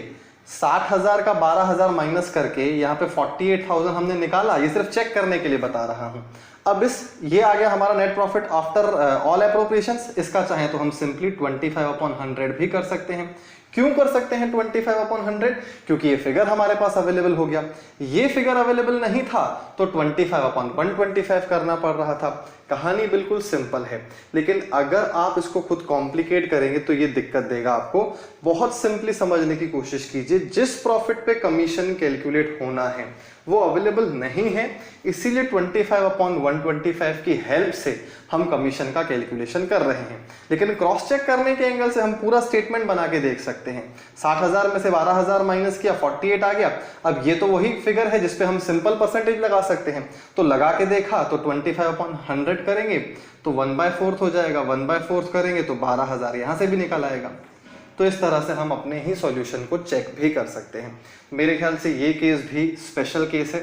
60,000 का 12,000 माइनस करके यहाँ पे 48,000 हमने निकाला, ये सिर्फ चेक करने के लिए बता रहा हूं। अब ये आ गया हमारा net profit after all appropriations. इसका चाहे तो हम सिंपली 25/100 भी कर सकते हैं। क्यों कर सकते हैं 25/100? क्योंकि ये फिगर हमारे पास अवेलेबल हो गया। ये फिगर अवेलेबल नहीं था तो 25/125 करना पड़ रहा था। कहानी बिल्कुल सिंपल है, लेकिन अगर आप इसको खुद कॉम्प्लिकेट करेंगे तो ये दिक्कत देगा आपको। बहुत सिंपली समझने की कोशिश कीजिए, जिस प्रॉफिट पे कमीशन कैलकुलेट होना है वो अवेलेबल नहीं है, इसीलिए 25/125 की हेल्प से हम कमीशन का कैलकुलेशन कर रहे हैं। लेकिन क्रॉस चेक करने के एंगल से हम पूरा स्टेटमेंट बना के देख सकते हैं। 60,000 में से 12,000 माइनस किया, 48 आ गया। अब ये तो वही फिगर है जिसपे हम सिंपल परसेंटेज लगा सकते हैं, तो लगा के देखा तो 25/100 करेंगे तो 1/4 हो जाएगा, 1/4 करेंगे तो 12,000 यहां से भी निकल आएगा। तो इस तरह से हम अपने ही सॉल्यूशन को चेक भी कर सकते हैं। मेरे ख्याल से ये केस भी स्पेशल केस है,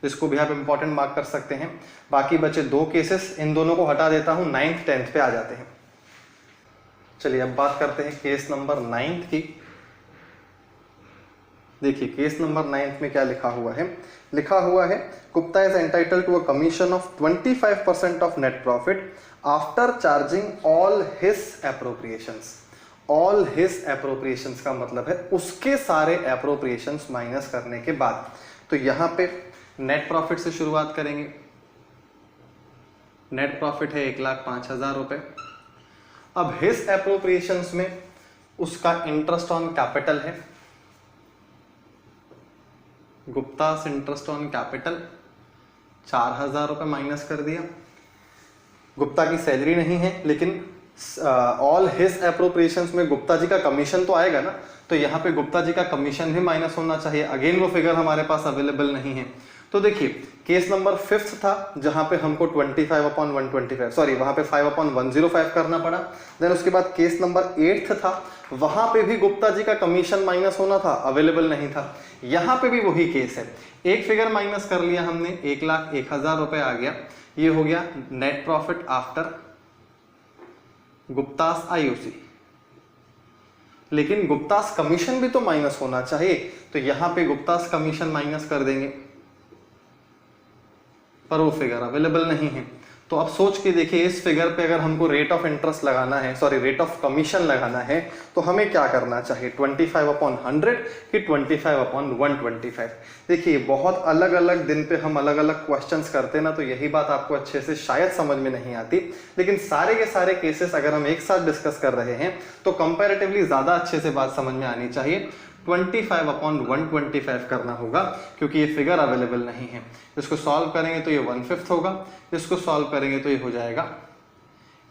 इसको भी आप इंपॉर्टेंट मार्क कर सकते हैं। बाकी बचे 2 केसेस, इन दोनों को हटा देता हूं, 9th 10th पे आ जाते हैं। चलिए अब बात करते हैं केस नंबर 9 की। देखिए केस नंबर 9 में क्या लिखा हुआ है, लिखा हुआ है Gupta is entitle to a commission of 25% of net profit after charging all his appropriations. All his appropriations का मतलब है उसके सारे एप्रोप्रिएशंस माइनस करने के बाद। तो यहां पे नेट प्रॉफिट से शुरुआत करेंगे। नेट प्रॉफिट है 1,05,000 रुपए। अब हिज एप्रोप्रिएशंस में उसका इंटरेस्ट ऑन कैपिटल है, गुप्तास इंटरेस्ट ऑन कैपिटल 4,000 रुपए माइनस कर दिया। गुप्ता की सैलरी नहीं है, लेकिन ऑल हिज एप्रोप्रिएशंस में गुप्ता जी का कमीशन तो आएगा ना, तो यहाँ पे गुप्ता जी का कमीशन भी माइनस होना चाहिए। अगेन वो फिगर हमारे पास अवेलेबल नहीं है। तो देखिए केस नंबर 5 था जहां पे हमको 25/125 सॉरी वहां पे 5/105 करना पड़ा। देन उसके बाद केस नंबर 8 था, वहां पे भी गुप्ता जी का कमीशन माइनस होना था, अवेलेबल नहीं था। यहां पे भी वही केस है, एक फिगर माइनस कर लिया हमने, 1,01,000 रुपए आ गया। ये हो गया net profit after Guptas IOC, लेकिन गुप्तास कमीशन भी तो माइनस होना चाहिए। तो यहां पे गुप्तास कमीशन माइनस कर देंगे, पर वो फिगर अवेलेबल नहीं है। तो अब सोच के देखिए इस फिगर पे अगर हमको रेट ऑफ इंटरेस्ट लगाना है, सॉरी रेट ऑफ कमीशन लगाना है, तो हमें क्या करना चाहिए, 25/100 कि 25/125। देखिए बहुत अलग अलग दिन पे हम अलग अलग क्वेश्चंस करते हैं ना, तो यही बात आपको अच्छे से शायद समझ में नहीं आती। लेकिन सारे के सारे केसेस अगर हम एक साथ डिस्कस कर रहे हैं तो कंपैरेटिवली ज्यादा अच्छे से बात समझ में आनी चाहिए। 25/125 करना होगा क्योंकि ये फिगर अवेलेबल नहीं है। इसको सॉल्व करेंगे तो ये 1/5 होगा, इसको सॉल्व करेंगे तो ये हो जाएगा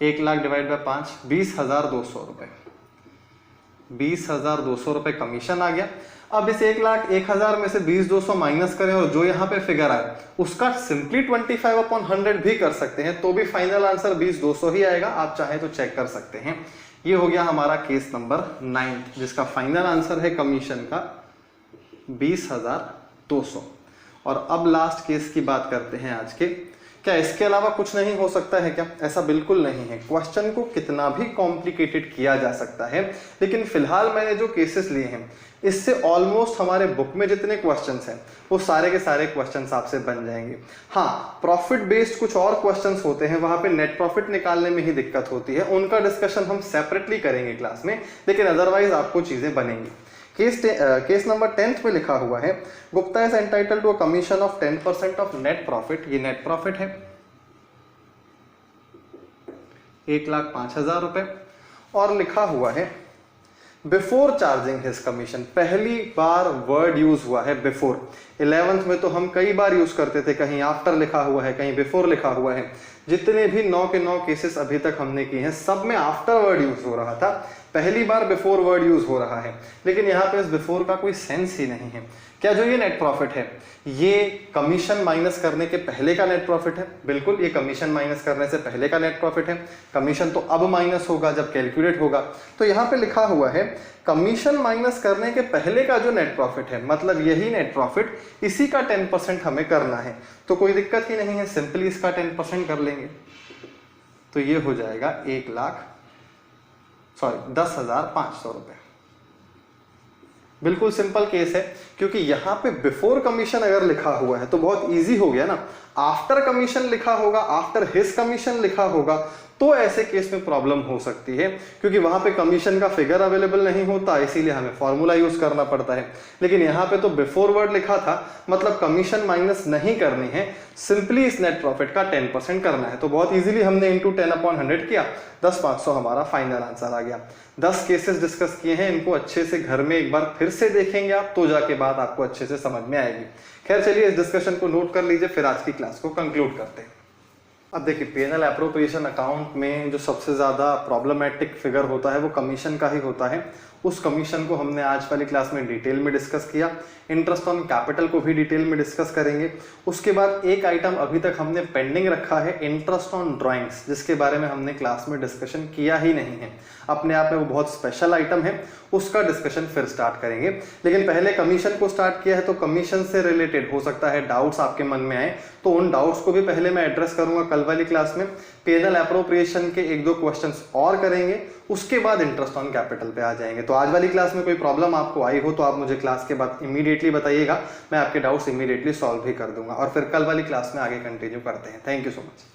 1 लाख डिवाइड बाय 5, 20,200 रुपए। 20,200 रुपए कमीशन आ गया। अब इस 1,01,000 में से 20,200 माइनस करें और जो यहाँ पे फिगर आए उसका सिंपली 25/100 भी कर सकते हैं, तो भी फाइनल आंसर 20,200 ही आएगा। आप चाहे तो चेक कर सकते हैं। ये हो गया हमारा केस नंबर 9 जिसका फाइनल आंसर है कमीशन का 20,200। और अब लास्ट केस की बात करते हैं आज के। क्या इसके अलावा कुछ नहीं हो सकता है क्या? ऐसा बिल्कुल नहीं है। क्वेश्चन को कितना भी कॉम्प्लिकेटेड किया जा सकता है, लेकिन फिलहाल मैंने जो केसेस लिए हैं इससे ऑलमोस्ट हमारे बुक में जितने क्वेश्चंस हैं वो सारे के सारे क्वेश्चंस आपसे बन जाएंगे। हाँ, प्रॉफिट बेस्ड कुछ और क्वेश्चंस होते हैं, वहां पे नेट प्रॉफिट निकालने में ही दिक्कत होती है, उनका डिस्कशन हम सेपरेटली करेंगे क्लास में, लेकिन अदरवाइज आपको चीजें बनेंगी। केस नंबर 10 में लिखा हुआ है Gupta is entitle to a commission of 10% of net profit. ये नेट प्रॉफिट है 1,05,000 रुपए, और लिखा हुआ है बिफोर चार्जिंग हिज कमीशन। पहली बार वर्ड यूज हुआ है बिफोर। 11th में तो हम कई बार यूज करते थे, कहीं आफ्टर लिखा हुआ है, कहीं बिफोर लिखा हुआ है। जितने भी 9 के 9 केसेस अभी तक हमने किए हैं सब में आफ्टर वर्ड यूज हो रहा था, पहली बार बिफोर वर्ड यूज हो रहा है। लेकिन यहाँ पे इस बिफोर का कोई सेंस ही नहीं है। क्या जो ये नेट प्रॉफिट है ये कमीशन माइनस करने के पहले का नेट प्रॉफिट है? बिल्कुल, ये कमीशन माइनस करने से पहले का नेट प्रॉफिट है। कमीशन तो अब माइनस होगा जब कैलकुलेट होगा। तो यहाँ पे लिखा हुआ है कमीशन माइनस करने के पहले का जो नेट प्रॉफिट है, मतलब यही नेट प्रॉफिट, इसी का 10% हमें करना है। तो कोई दिक्कत ही नहीं है, सिंपली इसका 10% कर लेंगे। तो ये हो जाएगा 10,500 रुपए। बिल्कुल सिंपल केस है, क्योंकि यहाँ पे बिफोर कमीशन अगर लिखा हुआ है तो बहुत इजी हो गया ना। आफ्टर कमीशन लिखा होगा, आफ्टर हिज कमीशन लिखा होगा, तो ऐसे केस में प्रॉब्लम हो सकती है, क्योंकि वहां पे कमीशन का फिगर अवेलेबल नहीं होता, इसीलिए हमें फॉर्मूला यूज करना पड़ता है। लेकिन यहाँ पे तो बिफोर वर्ड लिखा था, मतलब कमीशन माइनस नहीं करनी है, सिंपली इस नेट प्रॉफिट का 10% करना है। तो बहुत इजीली हमने इंटू 10/100 किया, 10,500 हमारा फाइनल आंसर आ गया। 10 केसेस डिस्कस किए हैं, इनको अच्छे से घर में एक बार फिर से देखेंगे आप, तो जाके बात आपको अच्छे से समझ में आएगी। खैर चलिए इस डिस्कशन को नोट कर लीजिए, फिर आज की क्लास को कंक्लूड करते हैं। अब देखिए पीएनएल एप्रोप्रिएशन अकाउंट में जो सबसे ज़्यादा प्रॉब्लमेटिक फिगर होता है वो कमीशन का ही होता है। उस कमीशन को हमने आज वाली क्लास में डिटेल में डिस्कस किया। इंटरेस्ट ऑन कैपिटल को भी डिटेल में डिस्कस करेंगे। उसके बाद एक आइटम अभी तक हमने पेंडिंग रखा है, इंटरेस्ट ऑन ड्राइंग्स, जिसके बारे में हमने क्लास में डिस्कशन किया ही नहीं है। अपने आप में वो बहुत स्पेशल आइटम है, उसका डिस्कशन फिर स्टार्ट करेंगे। लेकिन पहले कमीशन को स्टार्ट किया है, तो कमीशन से रिलेटेड हो सकता है डाउट्स आपके मन में आए, तो उन डाउट्स को भी पहले मैं एड्रेस करूंगा कल वाली क्लास में। पीएनएल अप्रोप्रिएशन के एक दो क्वेश्चंस और करेंगे, उसके बाद इंटरेस्ट ऑन कैपिटल पे आ जाएंगे। तो आज वाली क्लास में कोई प्रॉब्लम आपको आई हो तो आप मुझे क्लास के बाद इमीडिएटली बताइएगा, मैं आपके डाउट्स इमीडिएटली सॉल्व भी कर दूंगा और फिर कल वाली क्लास में आगे कंटिन्यू करते हैं। Thank you so much.